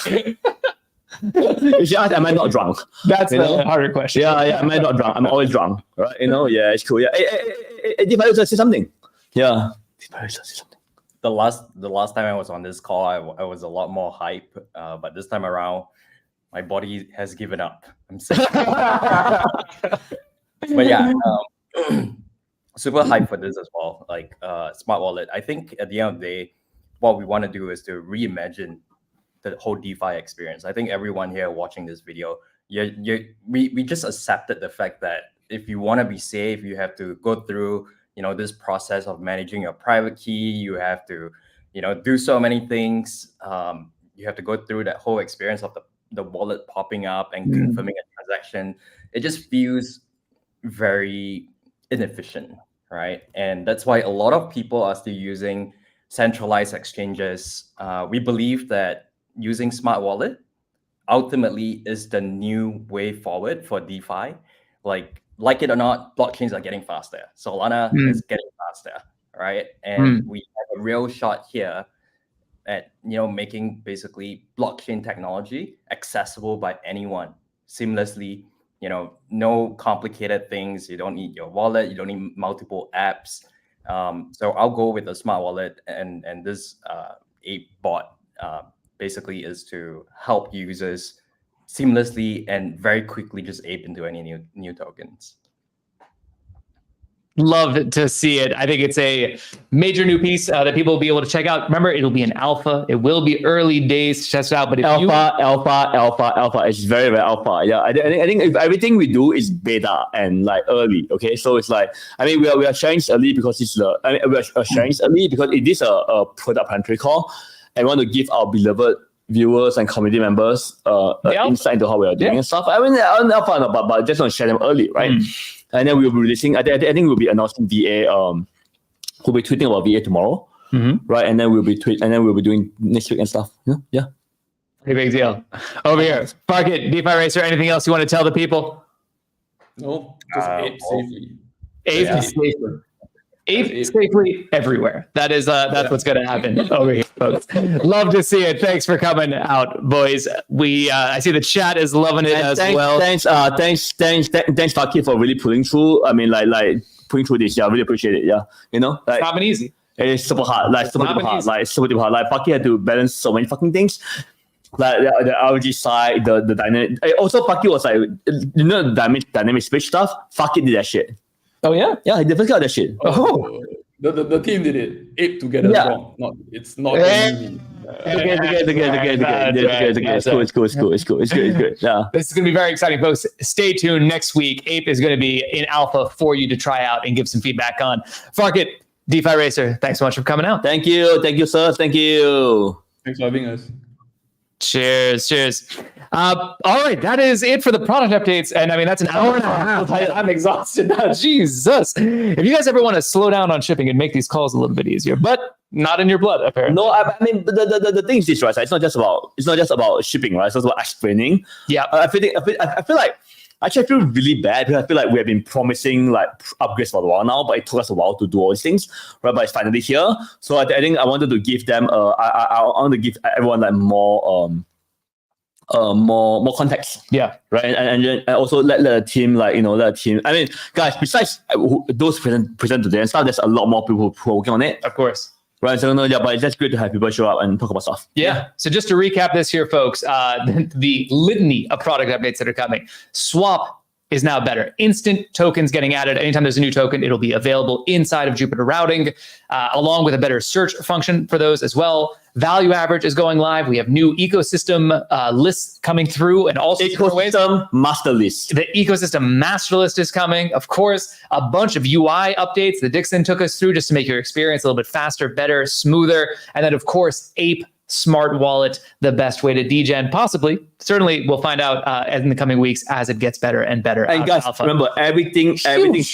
You should ask, am I not drunk? That's the harder question. Yeah, am I not drunk? I'm always drunk, right? Yeah, it's cool. Yeah, DeFi Racer, say something. Yeah, DeFi Racer, say something. The last time I was on this call, I was a lot more hype, but this time around, my body has given up. I'm sick. But yeah, super hype for this as well. Smart wallet. I think at the end of the day, what we want to do is to reimagine the whole DeFi experience. I think everyone here watching this video, we just accepted the fact that if you want to be safe, you have to go through this process of managing your private key. You have to do so many things. You have to go through that whole experience of the wallet popping up and confirming a transaction. It just feels very inefficient, right? And that's why a lot of people are still using centralized exchanges. We believe that using smart wallet ultimately is the new way forward for DeFi. Like it or not, blockchains are getting faster. Solana is getting faster, right? And we have a real shot here at making basically blockchain technology accessible by anyone seamlessly no complicated things. You don't need your wallet. You don't need multiple apps. So I'll go with a smart wallet, and this Ape bot basically is to help users seamlessly and very quickly just ape into any new tokens. Love to see it. I think it's a major new piece that people will be able to check out. Remember, it'll be an alpha. It will be early days to test it out. But if alpha. It's very, very alpha. Yeah, I think if everything we do is beta and like early. Okay, so it's like we are sharing this early because it's we are sharing this early because it is a product planetary call, and want to give our beloved viewers and community members insight into how we are doing and stuff. Alpha, but just want to share them early, right? And then we'll be releasing. I think we'll be announcing VA. We'll be tweeting about VA tomorrow, right? And then we'll be doing next week and stuff. Yeah. Pretty big deal. Over here, Farkit, DeFi Racer. Anything else you want to tell the people? No, just ape safely. Ape safely. Ape safely everywhere. That's what's going to happen over here, folks. Love to see it. Thanks for coming out, boys. I see the chat is loving it well. Thanks, Farkit, for really pulling through. Like pulling through this. Yeah, I really appreciate it. Yeah, it's not been easy. It's super hard. Super duper hard. Like Farkit had to balance so many fucking things. Like the LFG side, the dynamic. Also, Farkit was like, the dynamic speech stuff. Farkit did that shit. Oh yeah, he definitely got that shit. Oh, the team did it. Ape together. Wrong. It's not easy. It's good. Yeah. This is going to be very exciting, folks. Stay tuned next week. Ape is going to be in alpha for you to try out and give some feedback on. Farkit, DeFi Racer, thanks so much for coming out. Thank you, sir. Thank you. Thanks for having us. Cheers. All right, that is it for the product updates. And that's an hour and a half. I'm exhausted now. Jesus. If you guys ever want to slow down on shipping and make these calls a little bit eeasier, but not in your blood, apparently. No, the thing is this, right? It's not just about shipping, right? It's also about explaining. Yeah. I feel like actually I feel really bad because I feel like we have been promising like upgrades for a while now, but it took us a while to do all these things, right? But it's finally here. So I think I wanted to give them I want to give everyone like more context. Yeah. Right. And also let the team guys, besides those present today and stuff, there's a lot more people who are working on it. Of course. Right. So but it's just great to have people show up and talk about stuff. Yeah. So just to recap this here, folks, the litany of product updates that are coming. Swap is now better. Instant tokens getting added. Anytime there's a new token, it'll be available inside of Jupiter routing, along with a better search function for those as well. Value average is going live. We have new ecosystem lists coming through, and also ecosystem master list. The ecosystem master list is coming. Of course, a bunch of UI updates that Dixon took us through just to make your experience a little bit faster, better, smoother. And then, of course, Ape Smart Wallet, the best way to degen, possibly. Certainly, we'll find out in the coming weeks as it gets better and better. And guys, remember, everything's early.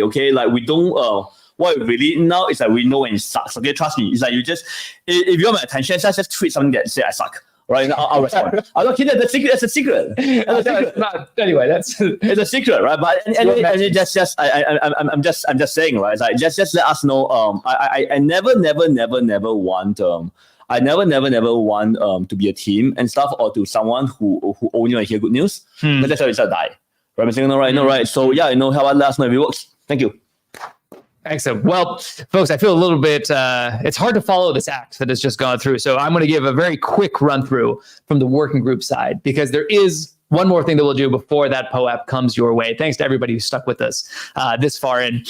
Okay, like we don't. What we really now is that we know when it sucks. Okay, trust me. It's like you just, if you want my attention, just tweet something that say I suck. Right? I'll respond. I'm not kidding. That's a secret. Anyway, it's a secret, right? But anyway, I'm just saying, right? It's like just let us know. I never want I never want to be a team and stuff or to someone who only want to hear good news. But that's how it's die. Right? I'm saying right. So yeah, help us let us know if it works. Thank you. Excellent. Well, folks, I feel a little bit, it's hard to follow this act that has just gone through. So I'm going to give a very quick run through from the working group side, because there is one more thing that we'll do before that POAP comes your way. Thanks to everybody who stuck with us this far in.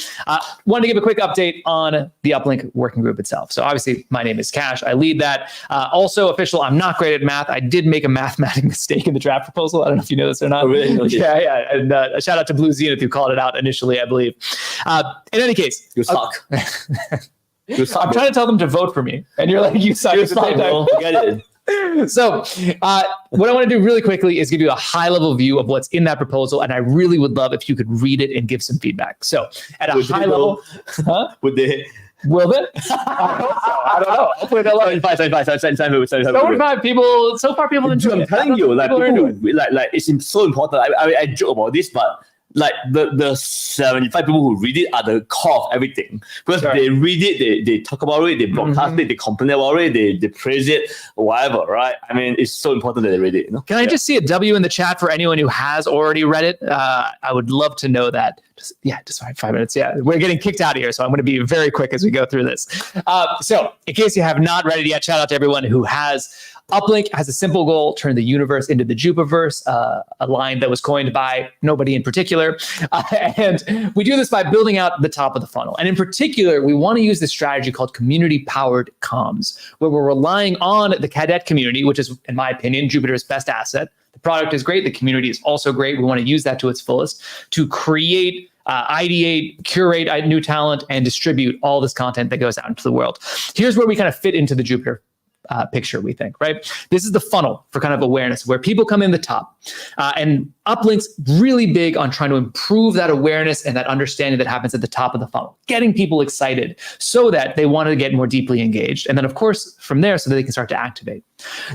Wanted to give a quick update on the Uplink working group itself. So obviously, my name is Kash. I lead that. Also official, I'm not great at math. I did make a mathematic mistake in the draft proposal. I don't know if you know this or not. Oh, really? Okay. Yeah. And a shout out to Blue Zenith who called it out initially, I believe. In any case. You suck. I'm trying to tell them to vote for me. And you're like, you suck. You suck, bro. Forget it. So what I want to do really quickly is give you a high-level view of what's in that proposal, and I really would love if you could read it and give some feedback. So at a high level, would they? Will they? I don't know. Hopefully they'll love it. 75 people. So far, people enjoy it. I'm telling you, like it's so important. I joke about this, but like the 75 people who read it are the core of everything, because Sure. they read it, they talk about it, they broadcast it, they complain about it, they praise it, whatever, right? I mean, it's so important that they read it. You know? Can I just see a W in the chat for anyone who has already read it? I would love to know that. Just 5 minutes. Yeah, we're getting kicked out of here, so I'm going to be very quick as we go through this. So in case you have not read it yet, shout out to everyone who has. Uplink has a simple goal: turn the universe into the J.U.P-verse, a line that was coined by nobody in particular. And we do this by building out the top of the funnel. And in particular, we want to use this strategy called community-powered comms, where we're relying on the cadet community, which is, in my opinion, Jupiter's best asset. The product is great. The community is also great. We want to use that to its fullest to create, ideate, curate new talent, and distribute all this content that goes out into the world. Here's where we kind of fit into the Jupiter picture, we think, right? This is the funnel for kind of awareness, where people come in the top. And Uplink's really big on trying to improve that awareness and that understanding that happens at the top of the funnel, getting people excited so that they want to get more deeply engaged. And then, of course, from there, so that they can start to activate.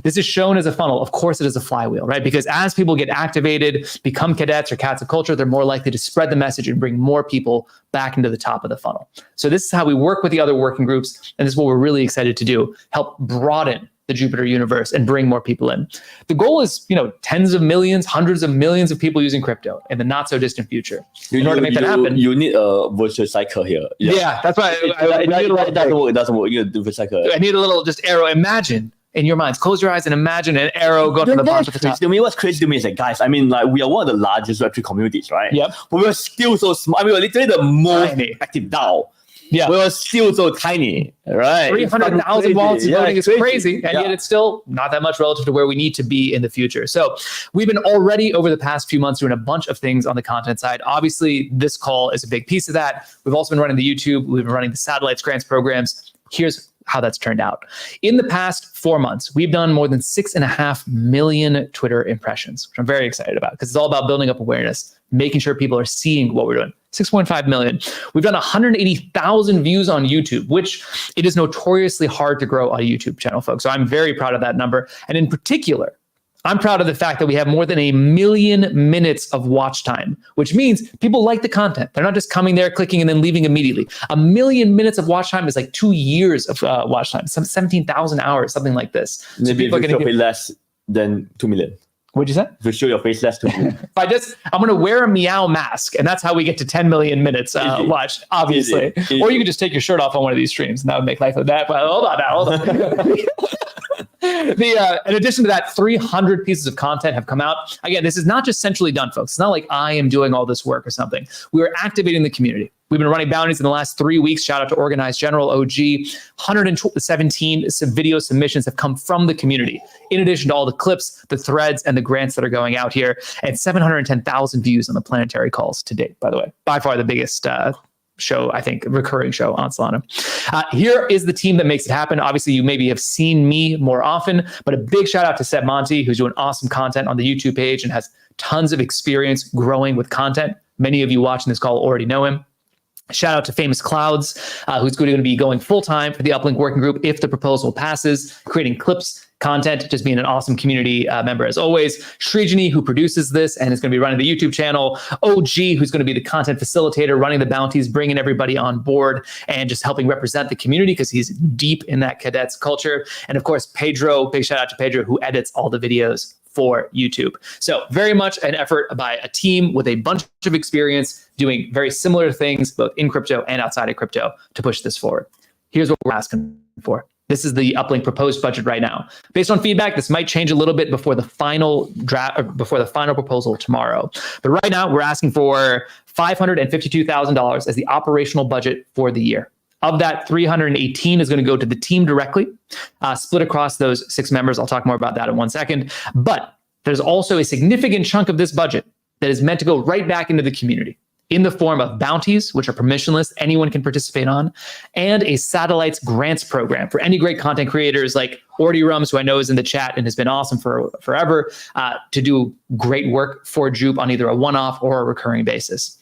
This is shown as a funnel. Of course, it is a flywheel, right? Because as people get activated, become cadets or cats of culture, they're more likely to spread the message and bring more people back into the top of the funnel. So this is how we work with the other working groups. And this is what we're really excited to do: help broaden the Jupiter universe and bring more people in. The goal is, tens of millions, hundreds of millions of people using crypto in the not so distant future. In order to make that happen, you need a virtual cycle here. Yeah, that's why it doesn't work. You need a virtual cycle. I need a little just arrow. Imagine in your minds, close your eyes and imagine an arrow going from the bottom to the top. To me, what's crazy to me is that, guys, I mean, like, we are one of the largest Web3 communities, right? Yep. But we're still so small. I mean, we're literally the most active DAO. Yeah. We're still so tiny, right? 300,000 wallets voting is crazy, and yet it's still not that much relative to where we need to be in the future. So we've been already, over the past few months, doing a bunch of things on the content side. Obviously, this call is a big piece of that. We've also been running the YouTube. We've been running the satellites grants programs. Here's how that's turned out. In the past 4 months, we've done more than 6.5 million Twitter impressions, which I'm very excited about, because it's all about building up awareness, making sure people are seeing what we're doing. 6.5 million. We've done 180,000 views on YouTube, which it is notoriously hard to grow on a YouTube channel, folks. So I'm very proud of that number. And in particular, I'm proud of the fact that we have more than 1 million minutes of watch time, which means people like the content. They're not just coming there, clicking, and then leaving immediately. 1 million minutes of watch time is like 2 years of watch time, some 17,000 hours, something like this. Maybe so people are going to pay less than 2 million. What'd you say? To show your face less to me. I'm going to wear a Meow mask, and that's how we get to 10 million minutes watched, obviously. Easy. Or you could just take your shirt off on one of these streams, and that would make life like that. But hold on. In addition to that, 300 pieces of content have come out. Again, this is not just centrally done, folks. It's not like I am doing all this work or something. We are activating the community. We've been running bounties in the last 3 weeks. Shout out to Organized General, OG. 117 video submissions have come from the community, in addition to all the clips, the threads, and the grants that are going out here. And 710,000 views on the Planetary calls to date, by the way. By far the biggest show, I think, recurring show on Solana. Here is the team that makes it happen. Obviously, you maybe have seen me more often, but a big shout out to Seb Monty, who's doing awesome content on the YouTube page and has tons of experience growing with content. Many of you watching this call already know him. Shout out to Famous Clouds, who's going to be going full-time for the Uplink working group if the proposal passes, creating clips, content, just being an awesome community member as always. Srijani, who produces this and is going to be running the YouTube channel. OG, who's going to be the content facilitator, running the bounties, bringing everybody on board, and just helping represent the community because he's deep in that cadets culture. And of course, Pedro, big shout out to Pedro, who edits all the videos for YouTube. So very much an effort by a team with a bunch of experience doing very similar things, both in crypto and outside of crypto, to push this forward. Here's what we're asking for. This is the Uplink proposed budget right now. Based on feedback, this might change a little bit before the final draft, or before the final proposal tomorrow. But right now, we're asking for $552,000 as the operational budget for the year. Of that, 318 is going to go to the team directly, split across those 6 members. I'll talk more about that in 1 second. But there's also a significant chunk of this budget that is meant to go right back into the community in the form of bounties, which are permissionless, anyone can participate on, and a satellites grants program for any great content creators like Ordi-Rums, who I know is in the chat and has been awesome for forever, to do great work for J.U.P on either a one-off or a recurring basis.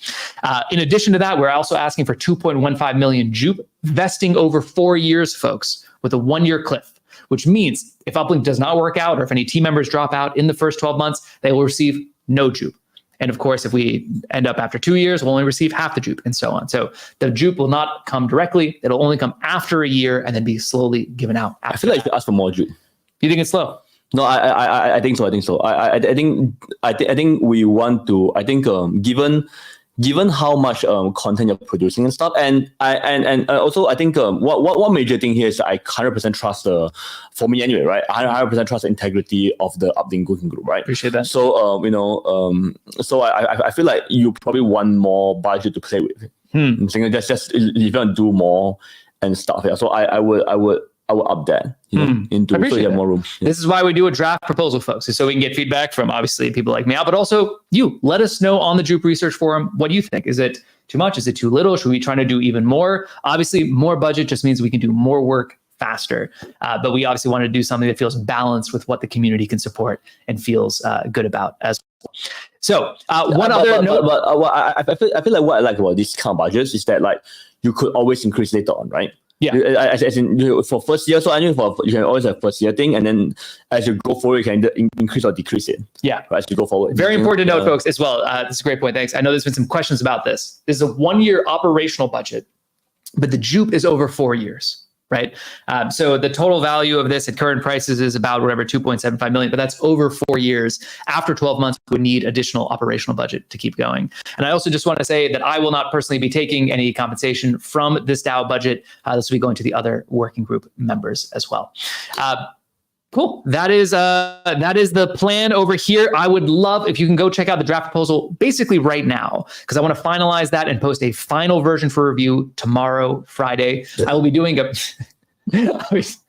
In addition to that, we're also asking for 2.15 million J.U.P vesting over 4 years, folks, with a 1-year cliff, which means if Uplink does not work out or if any team members drop out in the first 12 months, they will receive no J.U.P. And of course, if we end up after 2 years, we'll only receive half the J.U.P and so on. So the J.U.P will not come directly. It'll only come after a year and then be slowly given out. I feel like you should ask for more J.U.P. You think it's slow? No, I think so. I think we want to. I think given how much content you're producing and stuff, and also I think one major thing here is I 100% trust for me anyway, right? I 100% trust the integrity of the Uplink working group, right? Appreciate that. So so I feel like you probably want more budget to play with. I'm saying that's just if you want to do more and stuff. Yeah. So I would up that into so you have more room. This is why we do a draft proposal, folks, is so we can get feedback from obviously people like Meow, but also you. Let us know on the J.U.P Research Forum. What do you think? Is it too much? Is it too little? Should we try to do even more? Obviously, more budget just means we can do more work faster. But we obviously want to do something that feels balanced with what the community can support and feels good about as well. So other note. I feel like what I like about these kind of budgets is that like you could always increase later on, right? Yeah. As in for first year, so I think you can always have first year thing, and then as you go forward, you can increase or decrease it. Yeah. As you go forward. Very important to note, folks, as well. This is a great point. Thanks. I know there's been some questions about this. This is a 1-year operational budget, but the J.U.P is over 4 years. Right. So the total value of this at current prices is about whatever, 2.75 million, but that's over 4 years. After 12 months, we would need additional operational budget to keep going. And I also just want to say that I will not personally be taking any compensation from this DAO budget. This will be going to the other working group members as well. Cool. That is the plan over here. I would love if you can go check out the draft proposal basically right now, because I want to finalize that and post a final version for review tomorrow, Friday. I will be doing a.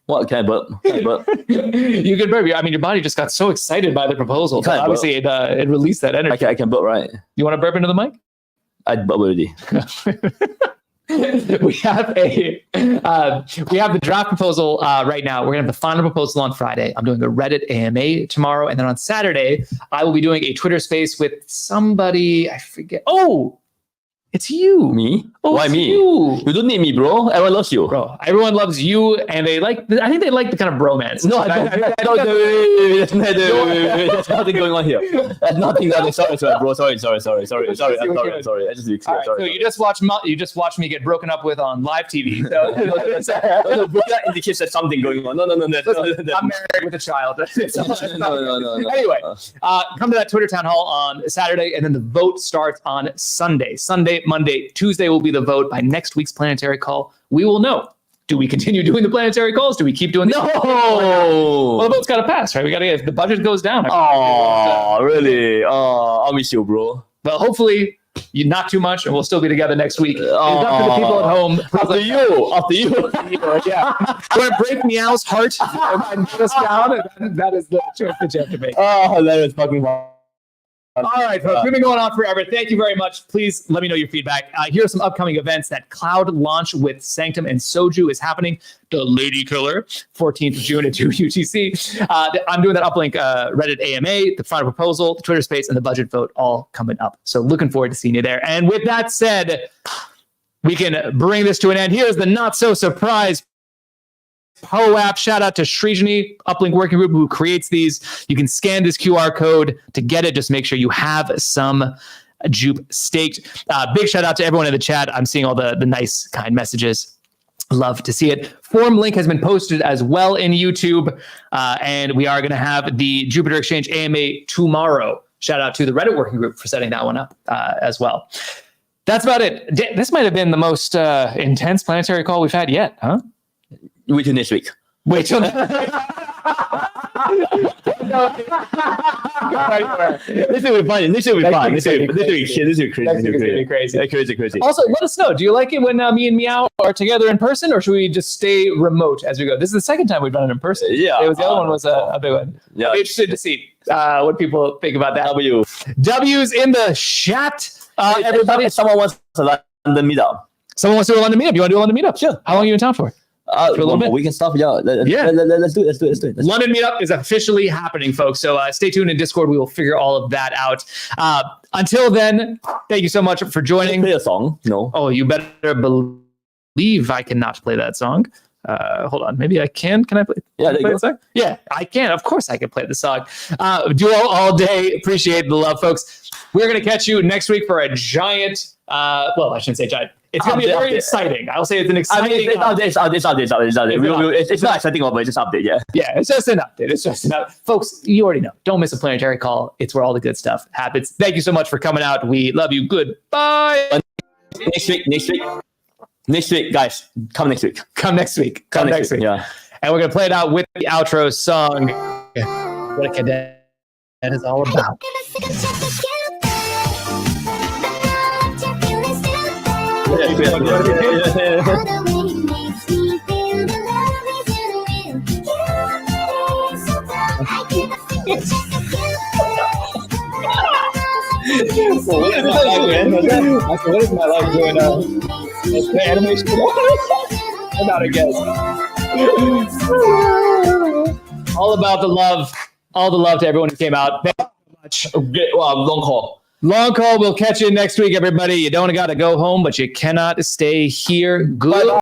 What can I burp? You can burp. I mean, your body just got so excited by the proposal. Obviously, it released that energy. I can burp, right? You want to burp into the mic? I burp already. We have the draft proposal right now. We're gonna have the final proposal on Friday. I'm doing a Reddit AMA tomorrow, and then on Saturday I will be doing a Twitter space with somebody. I forget. Oh, it's you. Me? Oh, why me? You don't need me, bro. Everyone loves you, bro. Everyone loves you, and they like. I think they like the kind of bromance. No, I don't. There's nothing going on here. There's nothing. Sorry, bro. Sorry. I'm sorry. I just sorry. So you just watched me get broken up with on live TV. So that indicates there's something going on. No. I'm married with a child. No. Anyway, come to that Twitter town hall on Saturday, and then the vote starts on Sunday. Monday, Tuesday will be the vote. By next week's planetary call, we will know. Do we continue doing the planetary calls? Do we keep doing No! Well, the vote's got to pass, right? We got to if the budget goes down. Oh, really? Oh, I'll miss you, bro. Well, hopefully not too much, and we'll still be together next week. It's up to the people at home. After you. Yeah. You want to break Meow's heart and get us down? That is the choice that you have to make. Oh, that is fucking fun. All right, folks, we've been going on forever. Thank you very much. Please let me know your feedback. Here are some upcoming events. That cloud launch with Sanctum and Soju is happening. The Lady Killer, 14th of June at 2 UTC. I'm doing that Uplink Reddit AMA, the final proposal, the Twitter space, and the budget vote all coming up. So looking forward to seeing you there. And with that said, we can bring this to an end. Here's the not so surprise POAP. Shout out to Srijani, Uplink Working Group, who creates these. You can scan this QR code to get it. Just make sure you have some J.U.P staked. Big shout out to everyone in the chat. I'm seeing all the nice, kind messages. Love to see it. Form link has been posted as well in YouTube. And we are going to have the Jupiter Exchange AMA tomorrow. Shout out to the Reddit Working Group for setting that one up as well. That's about it. This might have been the most intense planetary call we've had yet, huh? Wait till next week. Wait till This will be fun. This will be crazy. Also, let us know. Do you like it when me and Meow are together in person, or should we just stay remote as we go? This is the second time we've done it in person. Yeah. It was the other one was a big one. Yeah. I'm interested to see what people think about that. W's in the chat. Everybody, someone wants a London meetup. Someone wants to do a London meetup. You want to do a London meetup? Sure. How long are you in town for? For a little bit. We can stop. Yeah. Let's do it. London meetup is officially happening, folks. So stay tuned in Discord. We will figure all of that out. Until then, thank you so much for joining. Play a song. No. Oh, you better believe I cannot play that song. Hold on. Maybe I can. Can I play? Yeah, play the song? Yeah, I can. Of course I can play the song. Duo all day. Appreciate the love, folks. We're going to catch you next week for a giant, well, I shouldn't say giant. It's going to be very exciting. I'll say it's an exciting. It's update. It's not exciting, but it's just update. Yeah. Yeah, it's just an update. It's just an update. Folks, you already know. Don't miss a planetary call. It's where all the good stuff happens. Thank you so much for coming out. We love you. Goodbye. Next week, guys. Come next week. Come next week. Come next week. Yeah. And we're going to play it out with the outro song. What a cadet is all about. What is my life doing now? The animation. I'm not a guess. All about the love. All the love to everyone who came out. Thank you so much. Long call. Long call. We'll catch you next week, everybody. You don't got to go home, but you cannot stay here. Good.